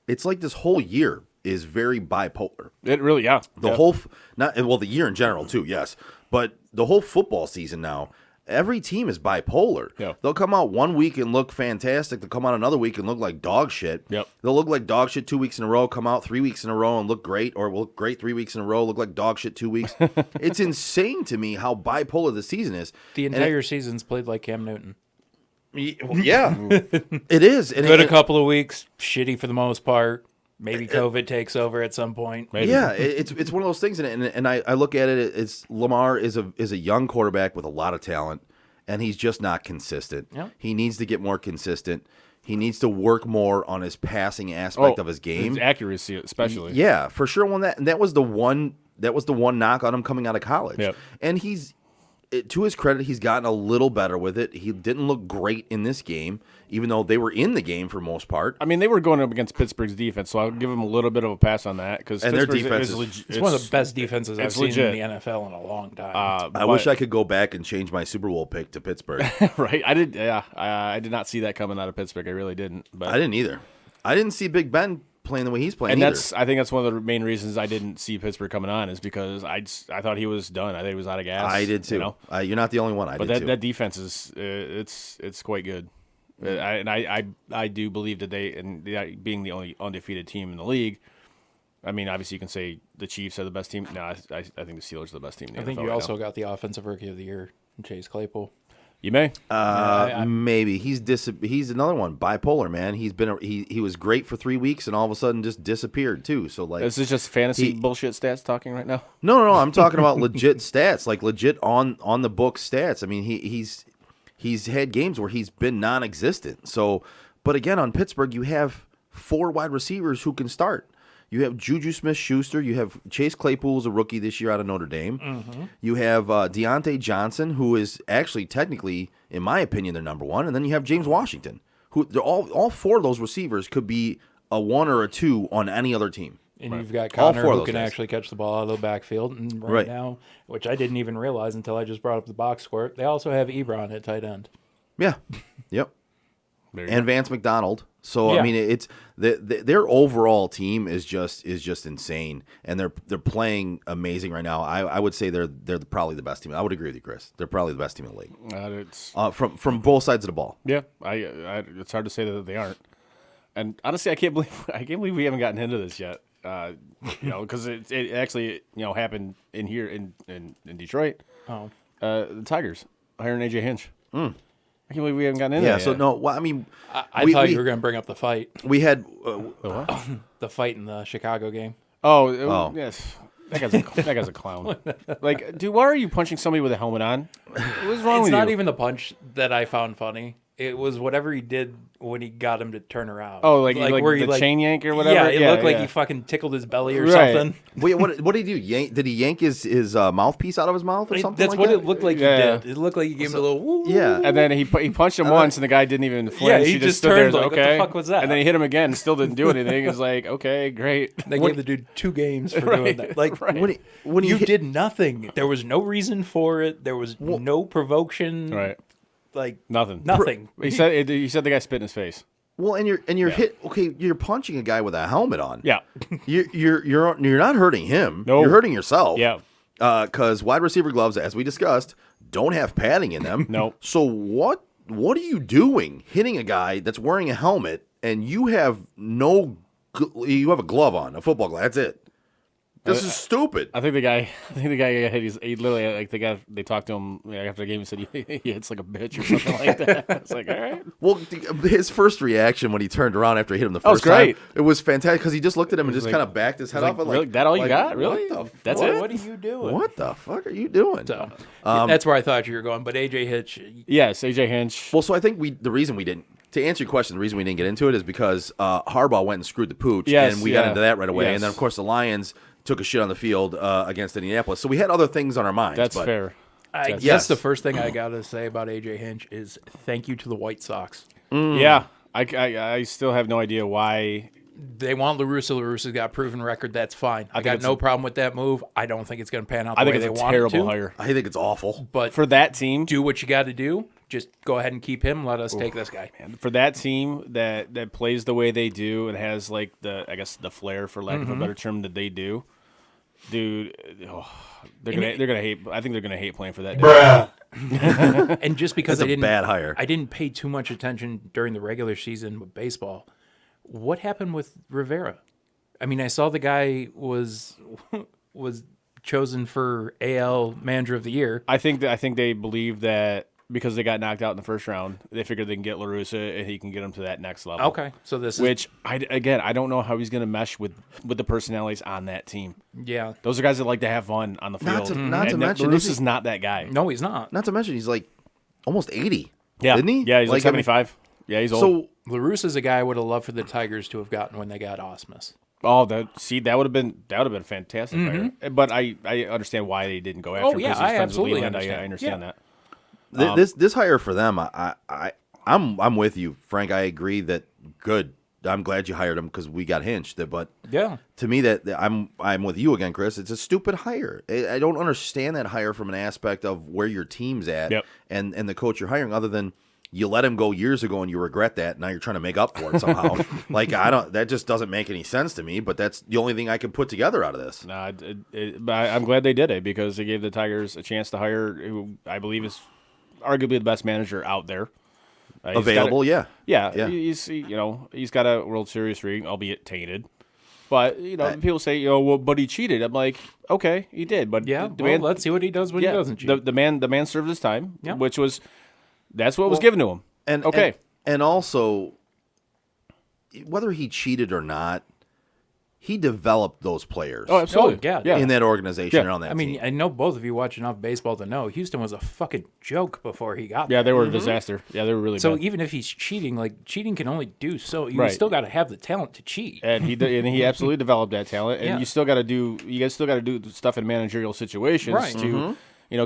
It's like this whole year is very bipolar. It really, yeah. The whole the year in general too, yes, but the whole football season now. Every team is bipolar. Yeah. They'll come out one week and look fantastic. They'll come out another week and look like dog shit. Yep. They'll look like dog shit 2 weeks in a row, come out 3 weeks in a row and look great, or look great 3 weeks in a row, look like dog shit 2 weeks. It's insane to me how bipolar the season is. The entire season's played like Cam Newton. Yeah, it is. And Good a couple of weeks, shitty for the most part. Maybe COVID takes over at some point. Maybe. Yeah, it's one of those things, and I look at it as Lamar is a young quarterback with a lot of talent, and he's just not consistent. Yeah. He needs to get more consistent. He needs to work more on his passing aspect of his game, his accuracy especially. Yeah, for sure. That was the one knock on him coming out of college. Yep. And to his credit, he's gotten a little better with it. He didn't look great in this game, even though they were in the game for most part. I mean, they were going up against Pittsburgh's defense, so I'll give them a little bit of a pass on that because their defense is It's one of the best defenses I've seen legit. in the NFL in a long time. I wish I could go back and change my Super Bowl pick to Pittsburgh. Right? I did. Yeah, I did not see that coming out of Pittsburgh. I really didn't. But I didn't either. I didn't see Big Ben playing the way he's playing. and either. I think that's one of the main reasons I didn't see Pittsburgh coming on is because I thought he was done. I think he was out of gas. I did too. You know? You're not the only one. But did too. that defense is it's quite good. I do believe that being the only undefeated team in the league. I mean, obviously you can say the Chiefs are the best team. No, I think the Steelers are the best team. In the I think NFL you right also now. got the offensive rookie of the year, Chase Claypool. You may. Maybe he's another one bipolar, man. He was great for 3 weeks and all of a sudden just disappeared too. So like This is just fantasy bullshit stats talking right now. no, I'm talking about legit stats, like legit on the book stats. I mean he's had games where he's been non-existent. So But again, on Pittsburgh, you have 4 wide receivers who can start. You have Juju Smith-Schuster. You have Chase Claypool, who's a rookie this year out of Notre Dame. Mm-hmm. You have Deontay Johnson, who is actually technically, in my opinion, their number one. And then you have James Washington, who all 4 of those receivers could be a 1 or a 2 on any other team. And you've got All Connor 4 of who those can guys. actually catch the ball out of the backfield. And right, Right. now, which I didn't even realize until I just brought up the box score, they also have Ebron at tight end. Yeah. Yep. There you And go. Vance McDonald. So Yeah. I mean, it's their overall team is just insane, and they're playing amazing right now. I would say they're probably the best team. I would agree with you, Chris. They're probably the best team in the league It's from both sides of the ball. yeah. I it's hard to say that they aren't. And honestly, I can't believe we haven't gotten into this yet. Because it actually happened in here in Detroit. Oh. The Tigers hiring AJ Hinch. I can't believe we haven't gotten into Yeah. that So yet. no, well, I mean, I thought you were going to bring up the fight. we had The fight in the Chicago game. Oh. Yes. That guy's a clown. Like, dude, why are you punching somebody with a helmet on? What's wrong It's with not you? even the punch that I found funny. It was whatever he did when he got him to turn around. Oh, like where the he chain yank or whatever? Yeah, it looked like yeah. he fucking tickled his belly or Right. something. wait, what did he do? Did he yank his mouthpiece out of his mouth or something? That's like what that? it looked like Yeah. he did. It looked like he gave him a little woo. Yeah. And then he punched him once, and the guy didn't even flinch. he he just just stood there, turned like, what the okay. fuck was that? And then he hit him again, and still didn't do anything. He was like, okay, great. They gave the dude 2 games for doing that. Like, when he you hit- did nothing. There was no reason for it. There was no provocation. Right. Like Nothing. nothing. He said the guy spit in his face. Well, and you're hit. Okay, you're punching a guy with a helmet on. Yeah. You're not hurting him. No. You're hurting yourself. Yeah. Because wide receiver gloves, as we discussed, don't have padding in them. No. So what are you doing hitting a guy that's wearing a helmet and you have you have a glove on, a football glove. That's it. This is stupid. I think the guy got hit. He literally, like, they talked to him after the game and said he hits like a bitch or something like that. It's like, all right. Well, his first reaction when he turned around after he hit him the That was first time, great. it was fantastic because he just looked at him and just like- kind of backed his head like, off. And really? That all you got? Really? What the That's fuck? it? What are you doing? What the fuck are you doing? So, that's where I thought you were going. But AJ Hitch, Yes, AJ Hinch. Well, so I think the reason we didn't, to answer your question, the reason we didn't get into it is because Harbaugh went and screwed the pooch, Yes, and we got yeah. into that right away. Yes. And then, of course, the Lions took a shit on the field against Indianapolis. So we had other things on our minds. That's but fair. I guess Yes. the first thing I got to say about AJ Hinch is thank you to the White Sox. Yeah. I still have no idea why. They want LaRussa. LaRussa's got a proven record. That's fine. I think got it's no a- problem with that move. I don't think it's going to pan out the I think way it's they a want it terrible to. hire. I think it's awful. But For that team, do what you got to do. Just go ahead and keep him. Let us take this guy. for that team that plays the way they do and has like the flair, for lack of a better term, that they do, dude, they're gonna hate. I think they're gonna hate playing for that. Dude. And just because That's I a didn't bad hire. I didn't pay too much attention during the regular season with baseball. What happened with Rivera? I mean, I saw the guy was chosen for AL Manager of the Year. I think they believe that because they got knocked out in the first round, they figured they can get LaRussa and he can get them to that next level. Okay, so this Which I don't know how he's gonna mesh with the personalities on that team. yeah. Those are guys that like to have fun on the Not field. to- not to And mention, LaRussa's isn't- not that guy. No, he's not. Not to mention, he's like almost 80. Yeah, Isn't he? Yeah, he's like I mean, 75. Yeah, he's old. So LaRussa's a guy I would have loved for the Tigers to have gotten when they got Osmus. that would have been a fantastic hire. But I understand why they didn't go after him yeah, because he's I friends with absolutely Leland. understand. I understand Yeah. that. this hire for them, I'm with you, Frank. I agree that good. I'm glad you hired him because we got hinched. But Yeah. to me, that I'm with you again, Chris. It's a stupid hire. I don't understand that hire from an aspect of where your team's at Yep. and the coach you're hiring. Other than you let him go years ago and you regret that. Now you're trying to make up for it somehow. Like that just doesn't make any sense to me. But that's the only thing I can put together out of this. Nah, but I'm glad they did it because they gave the Tigers a chance to hire who I believe is arguably the best manager out there. He's Available, got yeah. yeah. He's got a World Series ring, albeit tainted. But people say well, but he cheated. I'm like, okay, he did, but Yeah. the Well, man, let's see what he does when he doesn't cheat. the man served his time, Yeah. which was that's what was given to him. And okay, and also, whether he cheated or not, he developed those players. Oh, absolutely. yeah. Yeah. In that organization Yeah. and on that I mean, team. I know both of you watch enough baseball to know Houston was a fucking joke before he got Yeah, they there. were a disaster. Yeah, they were really So bad. even if he's cheating, like cheating can only do so. You Right. still got to have the talent to cheat. And he absolutely developed that talent. And Yeah. you guys still got to do stuff in managerial situations Right. to,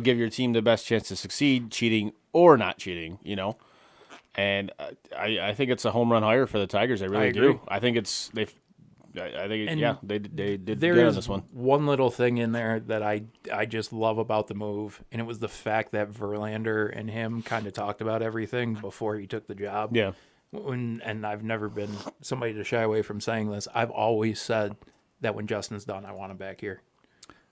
give your team the best chance to succeed, cheating or not cheating. And I think it's a home run hire for the Tigers. I really agree. do. I think they did There good on is this one. one little thing in there that I just love about the move, and it was the fact that Verlander and him kind of talked about everything before he took the job. Yeah. And I've never been somebody to shy away from saying this. I've always said that when Justin's done, I want him back here,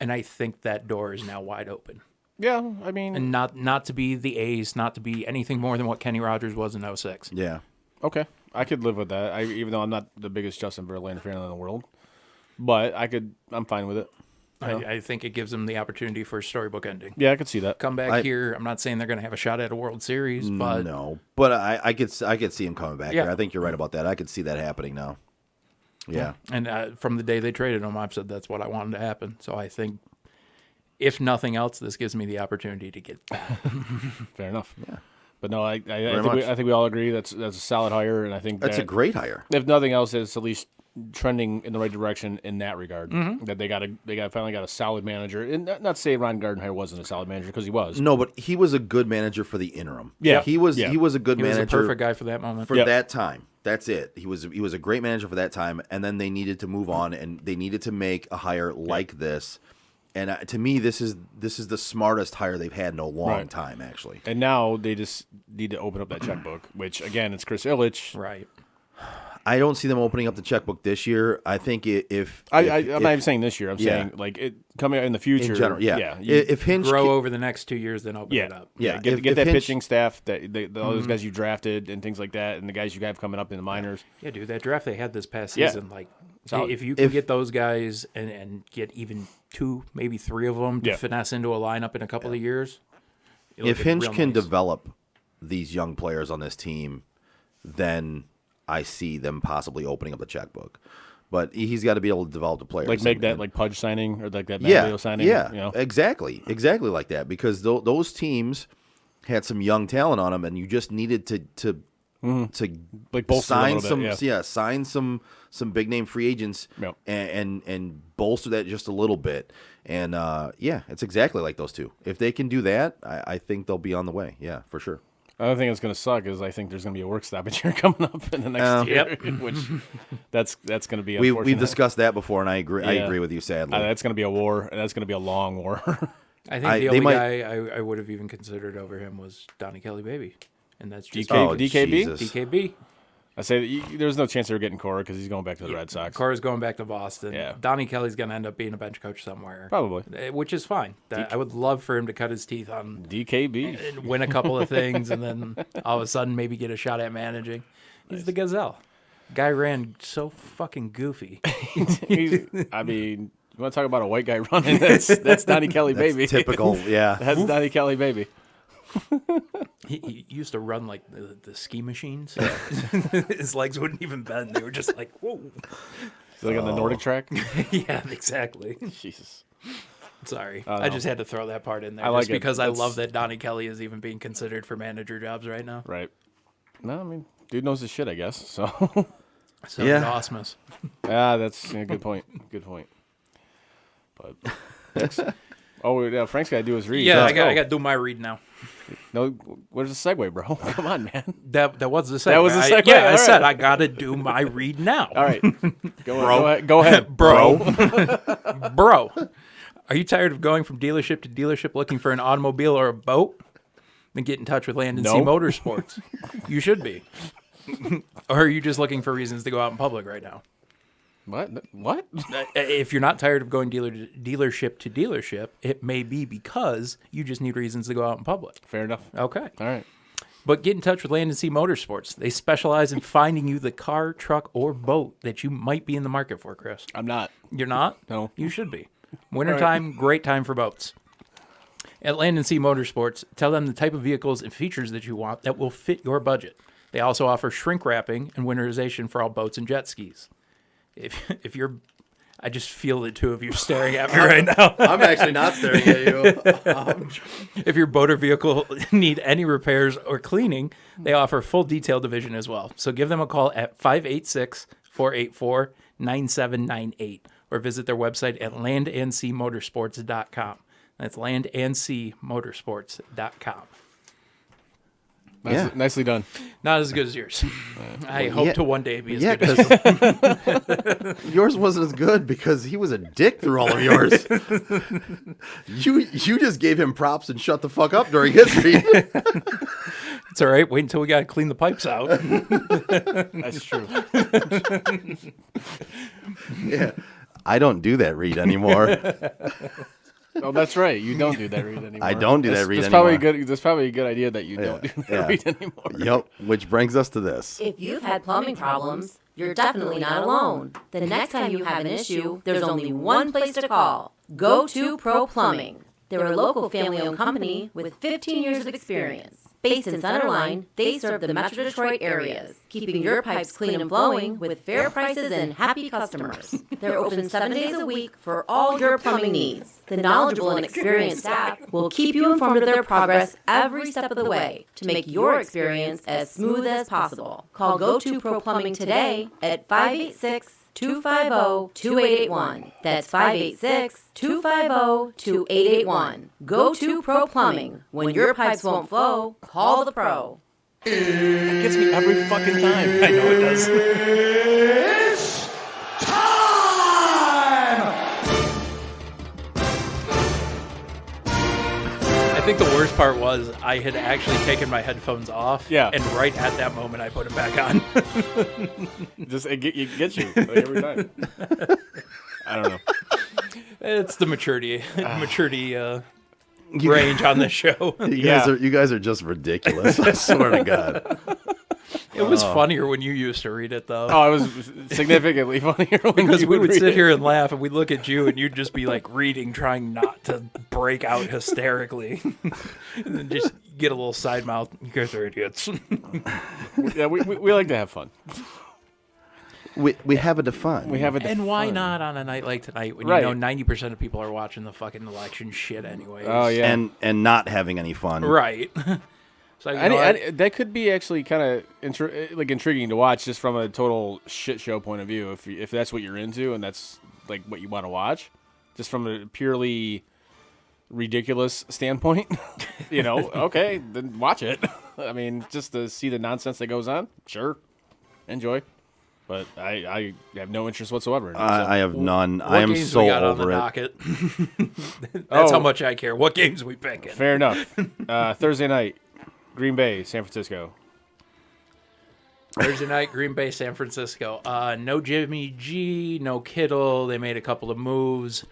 and I think that door is now wide open. Yeah, I mean, And not to be the A's, not to be anything more than what Kenny Rogers was in 06. Yeah. okay, I could live with that. Even though I'm not the biggest Justin Verlander fan in the world, but I'm fine with it. I think it gives them the opportunity for a storybook ending. Yeah, I could see that. Come back here. I'm not saying they're going to have a shot at a World Series, but No. But I could see him coming back Yeah. here. I think you're right about that. I could see that happening now. Yeah. and from the day they traded him, I've said that's what I wanted to happen. So I think, if nothing else, this gives me the opportunity to get back. Fair enough. Yeah. But no, I much. think we all agree that's a solid hire, and I think That's a great hire. If nothing else, it's at least trending in the right direction in that regard. Mm-hmm. That they finally got a solid manager, and not to say Ron Gardenhire wasn't a solid manager because he was. No, but he was a good manager for the interim. Yeah. He was Yeah. he was a good He was manager a perfect guy for that moment. for Yep. that time. That's it. He was a great manager for that time, and then they needed to move on, and they needed to make a hire like this. And to me, this is the smartest hire they've had in a long Right. time, actually. And now they just need to open up that checkbook, which again, it's Chris Ilitch. Right. I don't see them opening up the checkbook this year. I think if I'm not even saying this year. I'm Yeah. saying like it coming out in the future. in general, yeah. you- If Hinch Grow ca- over the next 2 years, then open it up. Yeah, Get if that Hinch- pitching staff, all those guys you drafted and things like that, and the guys you have coming up in the minors. Yeah, dude, that draft they had this past Yeah. season, like, Solid. if you can If- get those guys and get even 2, maybe 3 of them to Yeah. finesse into a lineup in a couple of years. it'll if get Hinch real can nice. develop these young players on this team, then I see them possibly opening up the checkbook. But he's got to be able to develop the players. Like make and- that and- like Pudge signing or like that yeah, Maglio signing. yeah, You know? exactly like that. Because those teams had some young talent on them, and you just needed to Like bolster them a sign little some bit, yeah. sign some big name free agents Yep. and bolster that just a little bit. And it's exactly like those two. If they can do that, I think they'll be on the way. Yeah, for sure. Another thing that's going to suck is I think there's going to be a work stoppage here coming up in the next year, which that's going to be We've unfortunate. discussed that before, and I agree. I Yeah. agree with you. Sadly, That's going to be a war, and that's going to be a long war. I think I- the they only might- guy I would have even considered over him was Donnie Kelly Baby. And that's just DKB? Jesus. DKB. I say that there's no chance they're getting Cora because he's going back to the Red Sox. Cora's going back to Boston. Yeah. Donnie Kelly's going to end up being a bench coach somewhere. Probably. Which is fine. I would love for him to cut his teeth on DKB. and win a couple of things and then all of a sudden maybe get a shot at managing. He's the Gazelle. Guy ran so fucking goofy. I mean, you want to talk about a white guy running? That's Donnie Kelly, baby. Typical, yeah. That's Donnie Kelly, baby. He used to run like the ski machines. His legs wouldn't even bend. They were just like, whoa. Like on the Nordic track. Yeah, exactly. Jesus. Sorry. I don't I know. just had to throw that part in there. I like just it. because I That's- love that Donnie Kelly is even being considered for manager jobs right now. Right. No, I mean, dude knows his shit, I guess. So, So Yeah. did Osmus. that's a good point. Good point. But, yeah, Frank's got to do his read. Yeah, Let's I got go. to do my read now. No, where's the segue, bro? Come on, man. That was the segue. That was the segue, I all said right. I got to do my read now. All right. Go ahead, Bro. Bro, are you tired of going from dealership to dealership looking for an automobile or a boat? Then get in touch with Land and Sea No. Motorsports. You should be. Or are you just looking for reasons to go out in public right now? What? If you're not tired of going dealership to dealership, it may be because you just need reasons to go out in public. Fair enough. Okay. All right. But get in touch with Land and Sea Motorsports. They specialize in finding you the car, truck, or boat that you might be in the market for, Chris. I'm not. You're not? No. You should be. Wintertime, great time for boats. At Land and Sea Motorsports, tell them the type of vehicles and features that you want that will fit your budget. They also offer shrink wrapping and winterization for all boats and jet skis. If you're I just feel the two of you staring at me right now. I'm actually not staring at you. If your boat or vehicle need any repairs or cleaning, they offer full detail division as well. So give them a call at 586-484-9798 or visit their website at landandseamotorsports.com. That's landandseamotorsports.com. Nicely done. Not as good as yours. I hope to one day be as good as yours. Yours wasn't as good because he was a dick through all of yours. You just gave him props and shut the fuck up during his read. It's all right. Wait until we got to clean the pipes out. That's true. Yeah, I don't do that read anymore. Oh, that's right. You don't do that read anymore. I don't do that read that's anymore. That's probably a good idea that you don't do that read anymore. Yep. Which brings us to this. If you've had plumbing problems, you're definitely not alone. The next time you have an issue, there's only one place to call. Go to Pro Plumbing. They're a local family-owned company with 15 years of experience. Based in Centerline, they serve the Metro Detroit areas, keeping your pipes clean and flowing with fair prices and happy customers. They're open 7 days a week for all your plumbing needs. The knowledgeable and experienced staff will keep you informed of their progress every step of the way to make your experience as smooth as possible. Call Go To Pro Plumbing today at 586-250-2881. That's 586-250-2881. Go To Pro Plumbing. When your pipes won't flow, call the pro. It gets me every fucking time. I know it does. It's time! I think the worst part was I had actually taken my headphones off. Yeah. And right at that moment, I put them back on. It gets you like, every time. I don't know. It's the maturity range on this show. You guys are just ridiculous. I swear to God. It was funnier when you used to read it, though. Oh, it was significally funnier when because you we would read sit it. here and laugh, and we'd look at you, and you'd just be like reading, trying not to break out hysterically, and then just get a little side mouth. You guys are idiots. Yeah, we like to have fun. We have a fun. We have a And why not on a night like tonight when Right. you know 90% of people are watching the fucking election shit anyway? Oh yeah, and not having any fun. Right. So that could be actually kind of intriguing to watch just from a total shit show point of view. If that's what you're into and that's like what you want to watch, just from a purely ridiculous standpoint, okay, then watch it. I mean, just to see the nonsense that goes on, sure, enjoy. But I have no interest whatsoever in it. I have none. What I am games so we got over on the it. docket? That's how much I care. What games we picking? Fair enough. Thursday night, Green Bay, San Francisco. Thursday night, Green Bay, San Francisco. No Jimmy G, no Kittle. They made a couple of moves.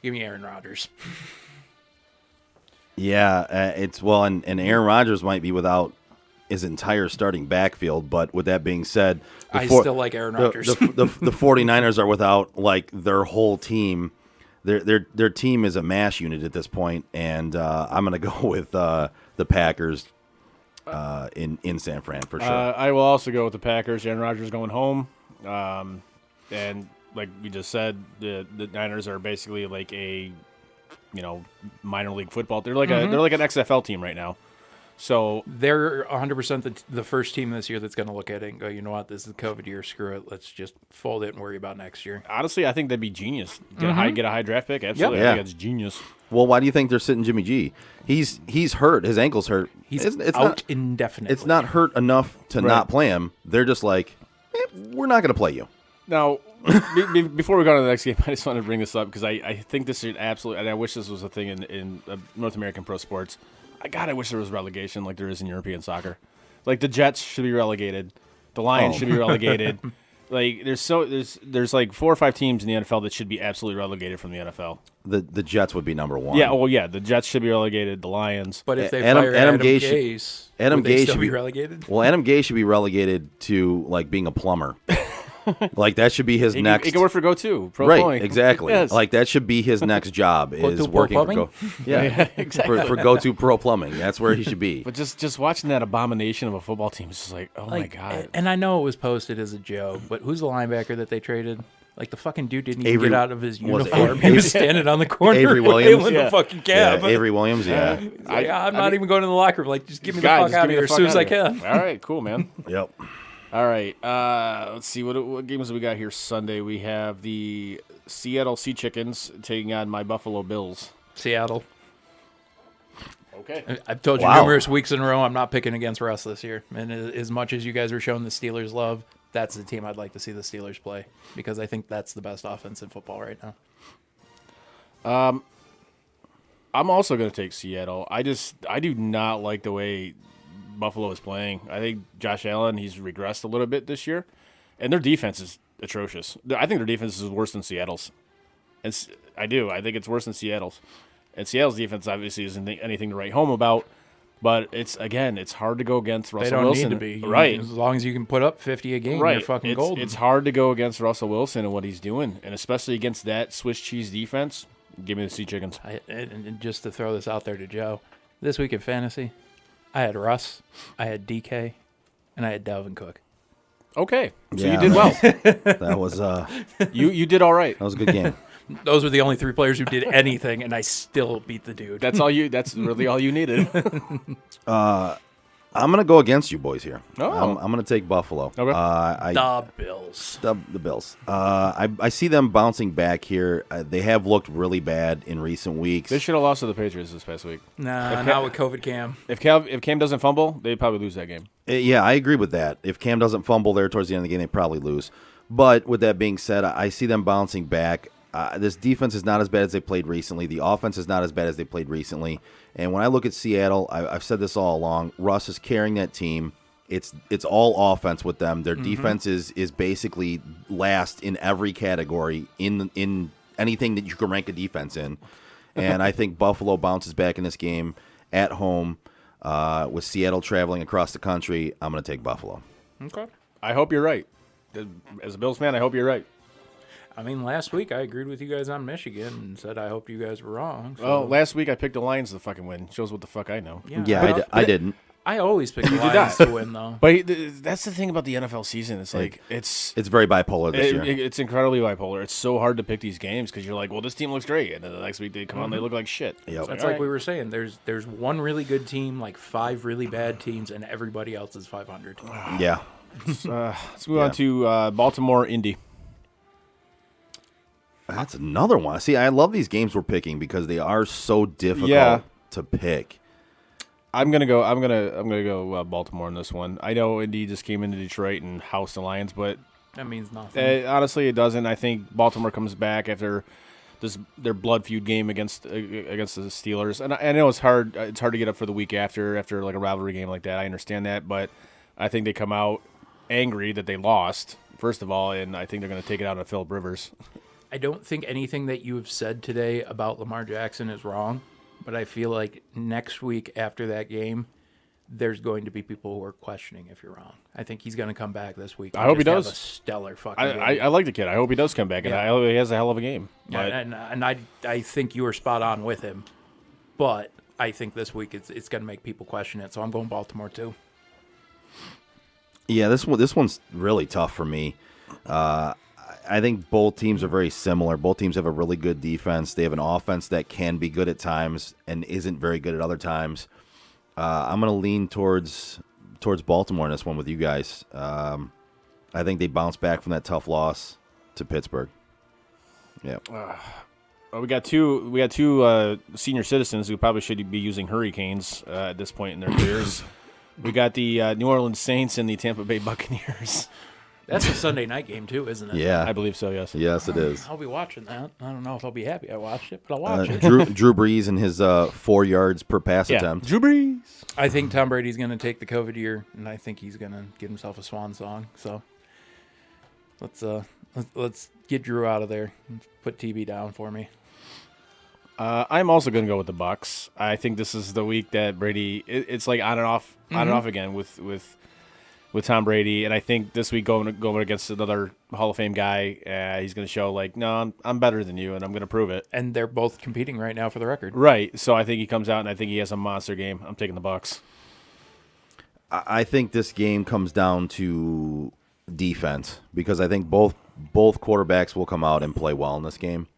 Give me Aaron Rodgers. Yeah, and Aaron Rodgers might be without his entire starting backfield, but with that being said, I still like Aaron Rodgers. The 49ers are without like their whole team. Their team is a mash unit at this point, and I'm going to go with the Packers in San Fran for sure. I will also go with the Packers. Aaron Rodgers going home, and like we just said, the Niners are basically like a minor league football. They're like they're like an XFL team right now. So they're 100% the first team this year that's going to look at it and go, you know what, this is the COVID year. Screw it. Let's just fold it and worry about next year. Honestly, I think that'd be genius. Get a high draft pick. Absolutely, Yep. I think that's genius. Well, why do you think they're sitting Jimmy G? He's hurt. His ankle's hurt. He's It's out not, indefinitely. It's not hurt enough to not play him. They're just like, we're not going to play you. Now, before we go on to the next game, I just want to bring this up because I think this should absolutely, and I wish this was a thing in North American pro sports. I wish there was relegation like there is in European soccer. Like the Jets should be relegated, the Lions should be relegated. Like there's like 4 or 5 teams in the NFL that should be absolutely relegated from the NFL. The Jets would be number one. Yeah, well, yeah, the Jets should be relegated. The Lions, but if they Adam fire Adam Gase Gase, Adam would they Gase still should be relegated? Well, Adam Gase should be relegated to like being a plumber. Like that should be his next. He can work for Go To Pro right, Plumbing. exactly. Yes. Like that should be his next job is Pro working Plumbing? for Go. exactly. for Go To Pro Plumbing. That's where he should be. But just watching that abomination of a football team is just like, oh my god. And I know it was posted as a joke, but who's the linebacker that they traded? Like, the fucking dude didn't even Avery- get out of his was it uniform. He was standing on the corner. Avery Williams? wailing the fucking cab. Yeah, Avery Williams. Yeah. Like, I'm not even going to the locker room. Like, just give me the God, fuck just out give of me the here as soon fuck as I outta here. can. All right, cool, man. Yep. All right, let's see what games we got here Sunday. We have the Seattle Sea Chickens taking on my Buffalo Bills. Seattle. Okay. I've told you Wow. numerous weeks in a row I'm not picking against Russ this year. And as much as you guys are showing the Steelers love, that's the team I'd like to see the Steelers play because I think that's the best offense in football right now. I'm also going to take Seattle. I do not like the way Buffalo is playing. I think Josh Allen, he's regressed a little bit this year, and their defense is atrocious. I think their defense is worse than Seattle's. I think it's worse than Seattle's. And Seattle's defense obviously isn't anything to write home about, but it's hard to go against Russell They don't Wilson. need to be. Right. As long as you can put up 50 a game, Right. you're fucking it's, golden. It's hard to go against Russell Wilson and what he's doing, and especially against that Swiss cheese defense. Give me the Sea Chickens. And just to throw this out there to Joe, this week in fantasy, I had Russ, I had DK, and I had Dalvin Cook. Okay. So Yeah, you did well. That was You did all right. that was a good game. Those were the only three players who did anything, and I still beat the dude. That's really all you needed. I'm gonna go against you boys here. Oh. I'm gonna take Buffalo. Okay. The Bills. The Bills. I see them bouncing back here. They have looked really bad in recent weeks. They should have lost to the Patriots this past week. Nah, not with COVID Cam. If Cam doesn't fumble, they'd probably lose that game. Yeah, I agree with that. If Cam doesn't fumble there towards the end of the game, they probably lose. But with that being said, I see them bouncing back. This defense is not as bad as they played recently. The offense is not as bad as they played recently. And when I look at Seattle, I've said this all along. Russ is carrying that team. It's all offense with them. Their defense is basically last in every category in anything that you can rank a defense in. And I think Buffalo bounces back in this game at home with Seattle traveling across the country. I'm going to take Buffalo. Okay. I hope you're right. As a Bills fan, I hope you're right. I mean, last week I agreed with you guys on Michigan and said I hoped you guys were wrong. So. Well, last week I picked the Lions to fucking win. Shows what the fuck I know. Yeah, I didn't. I always pick the did Lions not. to win, though. But that's the thing about the NFL season. It's like it's very bipolar this year. It's incredibly bipolar. It's so hard to pick these games because you're like, well, this team looks great, and then the next week they come on, they look like shit. Yep. That's like we were saying. There's one really good team, like 5 really bad teams, and everybody else is 500. Yeah. Let's move on to Baltimore, Indy. That's another one. See, I love these games we're picking because they are so difficult to pick. I'm gonna go Baltimore in this one. I know Indy just came into Detroit and housed the Lions, but That means nothing. honestly, it doesn't. I think Baltimore comes back after their blood feud game against the Steelers, and I know it's hard. It's hard to get up for the week after like a rivalry game like that. I understand that, but I think they come out angry that they lost first of all, and I think they're going to take it out on Phillip Rivers. I don't think anything that you have said today about Lamar Jackson is wrong, but I feel like next week after that game, there's going to be people who are questioning if you're wrong. I think he's going to come back this week. I hope he just have does. A stellar fucking game. I like the kid. I hope he does come back, and I hope he has a hell of a game. Yeah, But and I think you were spot on with him, but I think this week it's going to make people question it. So I'm going Baltimore too. Yeah, this one's really tough for me. I think both teams are very similar. Both teams have a really good defense. They have an offense that can be good at times and isn't very good at other times. I'm going to lean towards Baltimore in this one with you guys. I think they bounce back from that tough loss to Pittsburgh. Yeah. we got two senior citizens who probably should be using hurricanes at this point in their careers. We got the New Orleans Saints and the Tampa Bay Buccaneers. That's a Sunday night game too, isn't it? Yeah. I believe so, yes. Yes, it is. I'll be watching that. I don't know if I'll be happy I watched it, but I'll watch it. Drew Brees and his 4 yards per pass attempt. Drew Brees. I think Tom Brady's going to take the COVID year, and I think he's going to get himself a swan song. So let's get Drew out of there. Put TB down for me. I'm also going to go with the Bucs. I think this is the week that Brady. It's like on and off again with Tom Brady, and I think this week going against another Hall of Fame guy, he's going to show like, no, I'm better than you, and I'm going to prove it. And they're both competing right now for the record. Right. So I think he comes out, and I think he has a monster game. I'm taking the Bucs. I think this game comes down to defense because I think both both quarterbacks will come out and play well in this game.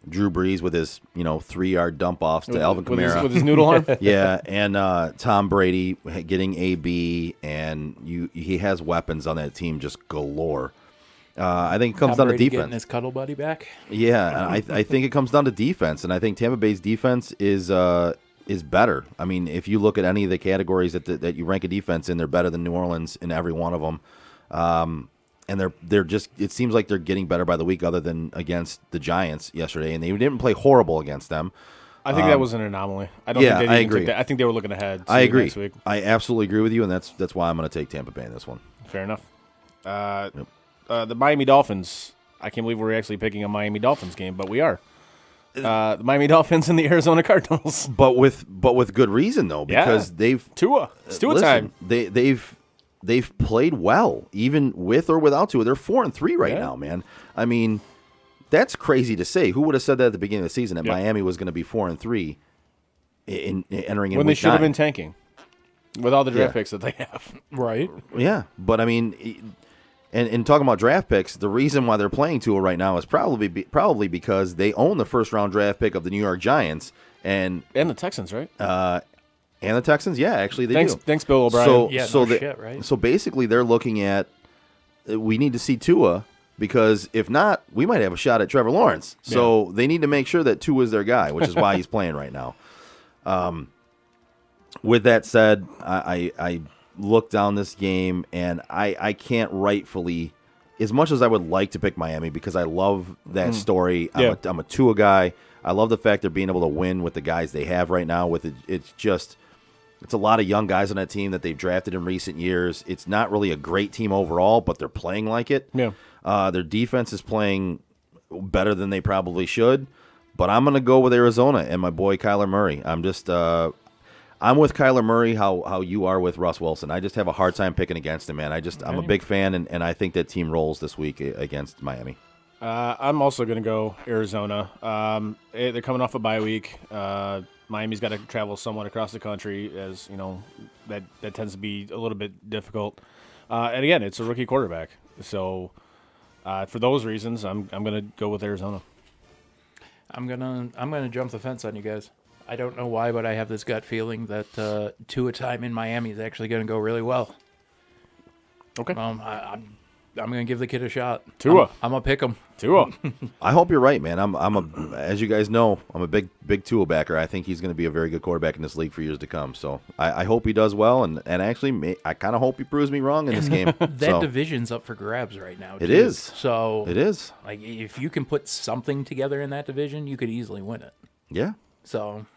Drew Brees with his 3-yard dump offs to Alvin Kamara with his noodle arm. Yeah, and Tom Brady getting AB, and he has weapons on that team just galore. I think it comes down to Brady defense. Getting his cuddle buddy back. Yeah, I think it comes down to defense, and I think Tampa Bay's defense is better. I mean, if you look at any of the categories that you rank a defense in, they're better than New Orleans in every one of them. And they're just, it seems like they're getting better by the week, other than against the Giants yesterday, and they didn't play horrible against them. I think that was an anomaly. I don't think they I agree. took that. I think they were looking ahead. I agree. Next week. I absolutely agree with you, and that's why I'm going to take Tampa Bay in this one. Fair enough. The Miami Dolphins. I can't believe we're actually picking a Miami Dolphins game, but we are. The Miami Dolphins and the Arizona Cardinals. But with good reason though, because they've Tua. It's Tua time. They've played well, even with or without Tua. They're 4-3 right now, man. I mean, that's crazy to say. Who would have said that at the beginning of the season that Miami was going to be 4-3 in entering in when week they should have 9? been tanking with all the draft picks that they have. Right. Yeah, but I mean, and talking about draft picks, the reason why they're playing Tua right now is probably because they own the first round draft pick of the New York Giants and the Texans, right? And the Texans, yeah, actually they do. Thanks, Bill O'Brien. So basically, they're looking at we need to see Tua, because if not, we might have a shot at Trevor Lawrence. So they need to make sure that Tua is their guy, which is why he's playing right now. With that said, I look down this game, and I can't rightfully, as much as I would like to pick Miami because I love that story. I'm a Tua guy. I love the fact they're being able to win with the guys they have right now. It's a lot of young guys on that team that they've drafted in recent years. It's not really a great team overall, but they're playing like it. Yeah. Their defense is playing better than they probably should. But I'm going to go with Arizona and my boy Kyler Murray. I'm with Kyler Murray how you are with Russ Wilson. I just have a hard time picking against him, man. I'm a big fan, and I think that team rolls this week against Miami. I'm also going to go Arizona. They're coming off a bye week. Miami's got to travel somewhat across the country, as you know, that tends to be a little bit difficult. And again, it's a rookie quarterback, so for those reasons, I'm going to go with Arizona. I'm gonna jump the fence on you guys. I don't know why, but I have this gut feeling that Tua time in Miami is actually going to go really well. Okay. I'm going to give the kid a shot. Tua. I'm going to pick him. Tua. I hope you're right, man. As you guys know, I'm a big Tua backer. I think he's going to be a very good quarterback in this league for years to come. So I hope he does well, and actually, I kind of hope he proves me wrong in this game. That division's up for grabs right now. It is. So it is. Like, if you can put something together in that division, you could easily win it. Yeah. So.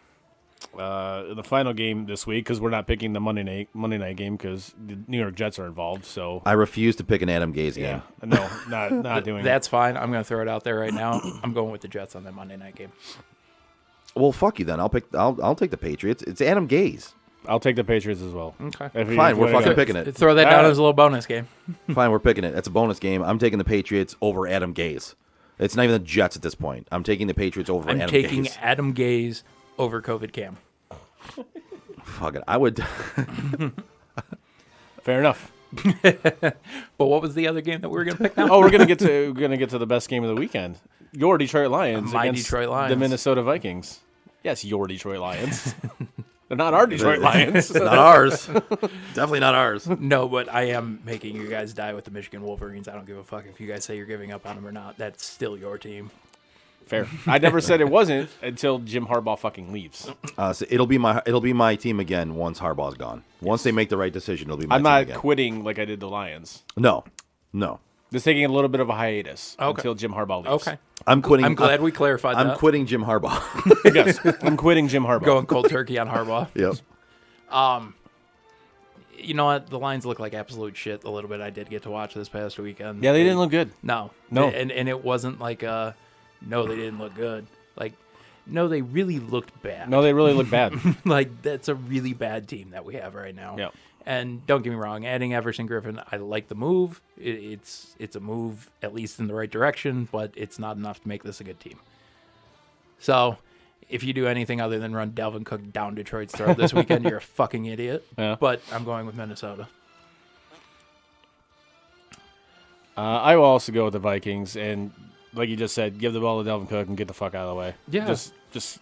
The final game this week, because we're not picking the Monday night game because the New York Jets are involved. So I refuse to pick an Adam Gase game. No, not doing That's fine. I'm going to throw it out there right now. I'm going with the Jets on that Monday night game. Well, fuck you then. I'll take the Patriots. It's Adam Gase. I'll take the Patriots as well. Okay. Fine, we're fucking picking it. Throw that down as a little bonus game. Fine, we're picking it. That's a bonus game. I'm taking the Patriots over Adam Gase. It's not even the Jets at this point. I'm taking the Patriots over Adam Gase. I'm taking Adam Gase over COVID Cam. Fuck it. I would. Fair enough. But what was the other game that we were going to pick now? Oh, we're gonna get to the best game of the weekend. Your Detroit Lions My against Detroit Lions. the Minnesota Vikings. Yes, your Detroit Lions. They're not our Detroit Lions. Not ours. Definitely not ours. No, but I am making you guys die with the Michigan Wolverines. I don't give a fuck if you guys say you're giving up on them or not. That's still your team. Fair. I never said it wasn't until Jim Harbaugh fucking leaves. So it'll be my team again once Harbaugh's gone. Once they make the right decision, it'll be my I'm team not again. quitting like I did the Lions. No. Just taking a little bit of a hiatus until Jim Harbaugh leaves. Okay. I'm quitting. I'm glad we clarified that. I'm quitting Jim Harbaugh. Yes, I'm quitting Jim Harbaugh. Going cold turkey on Harbaugh. Yep. You know what? The Lions look like absolute shit a little bit. I did get to watch this past weekend. Yeah, they didn't look good. No. No. And it wasn't like, no, they didn't look good. Like, no, they really looked bad. No, they really look bad. Like, that's a really bad team that we have right now. Yeah. And don't get me wrong, adding Everson Griffin, I like the move. It's a move, at least in the right direction, but it's not enough to make this a good team. So, if you do anything other than run Dalvin Cook down Detroit's throat this weekend, you're a fucking idiot. Yeah. But I'm going with Minnesota. I will also go with the Vikings, and like you just said, give the ball to Dalvin Cook and get the fuck out of the way. Yeah. Just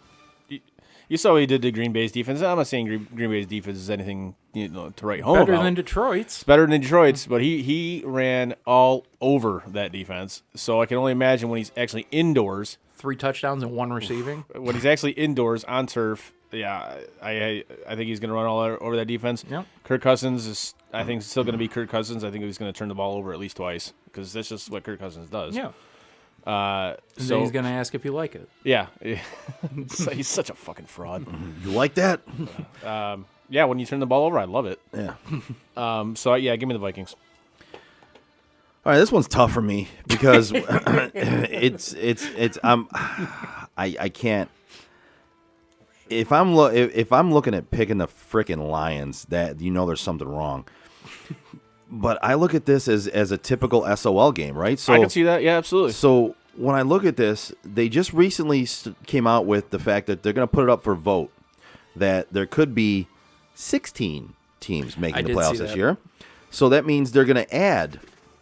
you saw what he did to Green Bay's defense. I'm not saying Green Bay's defense is anything to write home Better about. than Detroit's. It's better than Detroit's, but he ran all over that defense. So I can only imagine when he's actually indoors. 3 touchdowns and 1 receiving. When he's actually indoors on turf, yeah, I think he's going to run all over that defense. Yep. Kirk Cousins is, I think, still going to be Kirk Cousins. I think he's going to turn the ball over at least twice because that's just what Kirk Cousins does. Yeah. So Then he's going to ask if you like it. Yeah. He's such a fucking fraud. You like that? Yeah, when you turn the ball over, I love it. Yeah. So yeah, give me the Vikings. All right, this one's tough for me because I can't. If I'm looking at picking the frickin' Lions, that there's something wrong. But I look at this as a typical SOL game, right? So I can see that. Yeah, absolutely. So when I look at this, they just recently came out with the fact that they're going to put it up for vote that there could be 16 teams making the playoffs this year. So that means they're going to add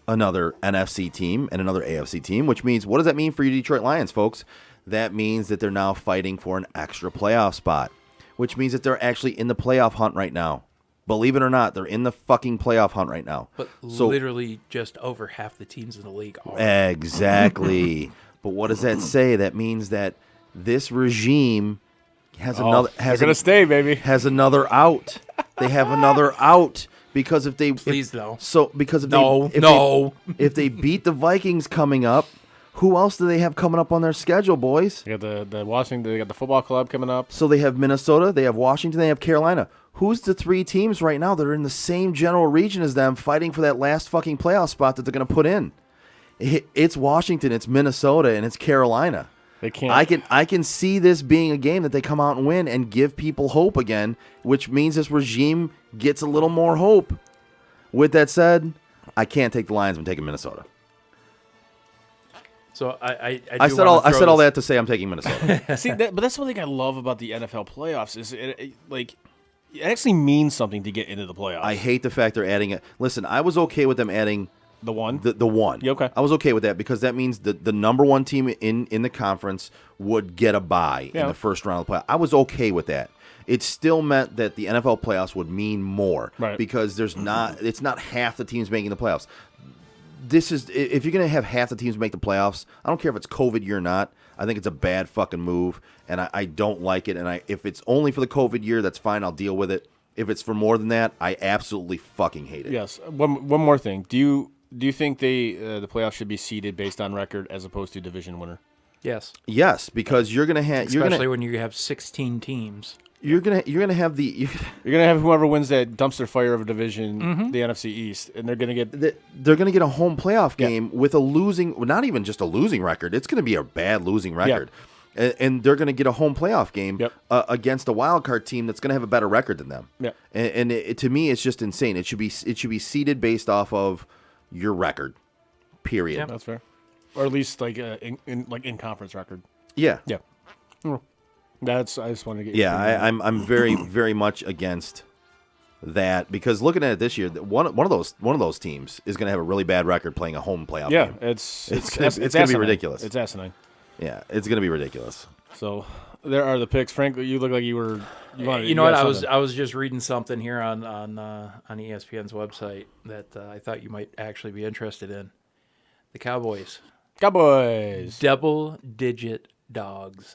another NFC team and another AFC team, which means, what does that mean for you Detroit Lions, folks? That means that they're now fighting for an extra playoff spot, which means that they're actually in the playoff hunt right now. Believe it or not, they're in the fucking playoff hunt right now. But literally just over half the teams in the league are. Exactly. But what does that say? That means that this regime has another. They're gonna stay, baby. Has another out. They have another out because if they no. So because if if they beat the Vikings coming up, who else do they have coming up on their schedule, boys? They got the Washington. They got the football club coming up. So they have Minnesota, they have Washington, they have Carolina. Who's the 3 teams right now that are in the same general region as them fighting for that last fucking playoff spot that they're going to put in? It's Washington, it's Minnesota, and it's Carolina. They can't. I can see this being a game that they come out and win and give people hope again, which means this regime gets a little more hope. With that said, I can't take the Lions. I'm taking Minnesota. So I said all that to say I'm taking Minnesota. See, but that's one thing I love about the NFL playoffs is it actually means something to get into the playoffs. I hate the fact they're adding it. Listen, I was okay with them adding the one. The one. Yeah, okay. I was okay with that because that means the number 1 team in the conference would get a bye in the first round of the playoffs. I was okay with that. It still meant that the NFL playoffs would mean more because it's not half the teams making the playoffs. This is, if you're going to have half the teams make the playoffs, I don't care if it's COVID year or not. I think it's a bad fucking move, and I don't like it. And if it's only for the COVID year, that's fine. I'll deal with it. If it's for more than that, I absolutely fucking hate it. Yes. One more thing. Do you think the playoffs should be seeded based on record as opposed to division winner? Yes. Yes, because you're going to have especially when you have 16 teams. You're gonna have whoever wins that dumpster fire of a division, the NFC East, and they're gonna get a home playoff game with a losing, not even just a losing record. It's gonna be a bad losing record, and they're gonna get a home playoff game against a wild card team that's gonna have a better record than them. Yeah, and to me, it's just insane. It should be seeded based off of your record, period. Yeah, that's fair, or at least in conference record. Yeah, yeah. I just wanted to get. Yeah, I'm very very much against that because looking at it this year, one of those teams is going to have a really bad record playing a home playoff game. It's going to be ridiculous. It's asinine. Yeah, it's going to be ridiculous. So there are the picks. Frank, you look like you were. You know what? I was just reading something here on ESPN's website that I thought you might actually be interested in. The Cowboys. Double-digit dogs.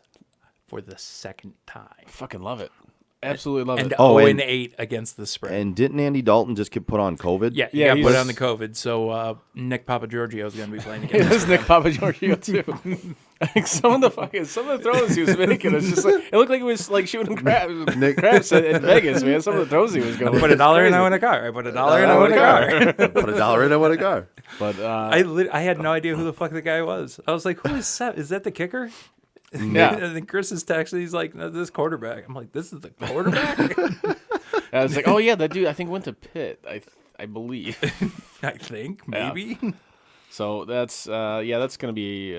For the second time. Fucking love it. Absolutely love and it. 0-8 against the spread. And didn't Andy Dalton just get put on COVID? Yeah, he got put on the COVID. So Nick Papagiorgio is going to be playing again. It was Nick Papagiorgio too. I think some of the throws he was making, it's just like it looked like he was like shooting crabs in Vegas, man. Some of the throws he was going. Put $1 in, I win a car. I put $1 in, I win a car. Put $1 in, I win a car. But I had no idea who the fuck the guy was. I was like, who is that? Is that the kicker? Yeah. And then Chris is texting. He's like, no, this quarterback. I'm like, this is the quarterback? I was like, oh, yeah, that dude, I think went to Pitt, I believe. I think, maybe. So that's that's going to be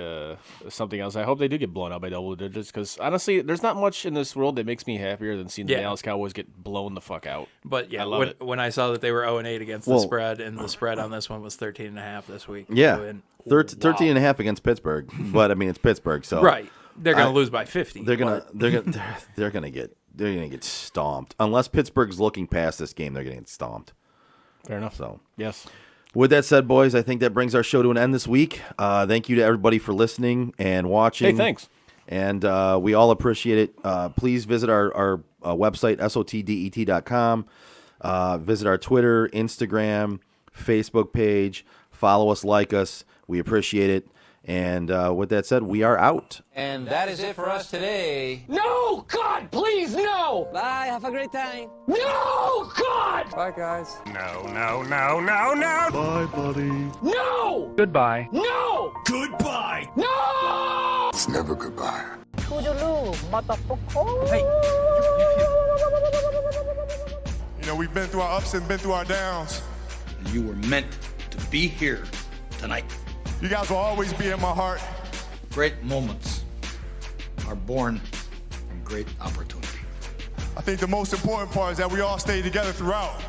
something else. I hope they do get blown out by double digits because honestly, there's not much in this world that makes me happier than seeing the Dallas Cowboys get blown the fuck out. But I love it. when I saw that they were 0-8 against the spread, and the spread on this one was 13.5 this week. Yeah, 13.5 against Pittsburgh. But I mean, it's Pittsburgh, so right. They're going to lose by 50. They're gonna get stomped unless Pittsburgh's looking past this game. They're going to get stomped. Fair enough. So yes. With that said, boys, I think that brings our show to an end this week. Thank you to everybody for listening and watching. Hey, thanks. And we all appreciate it. Please visit our website, sotdet.com. Visit our Twitter, Instagram, Facebook page. Follow us, like us. We appreciate it. And with that said, we are out. And that is it for us today. No! God, please, no! Bye. Have a great time. No! God! Bye, guys. No, no, no, no, no! Bye, buddy. No! Goodbye. No! Goodbye. No! It's never goodbye. Hey. You know, we've been through our ups and been through our downs. You were meant to be here tonight. You guys will always be in my heart. Great moments are born from great opportunity. I think the most important part is that we all stay together throughout.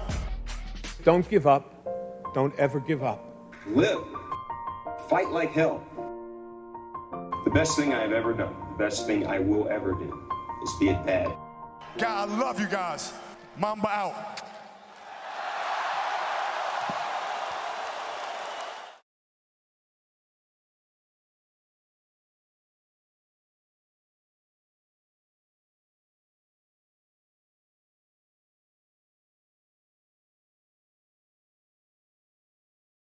Don't give up. Don't ever give up. Live. Fight like hell. The best thing I have ever done, the best thing I will ever do, is be a dad. God, I love you guys. Mamba out.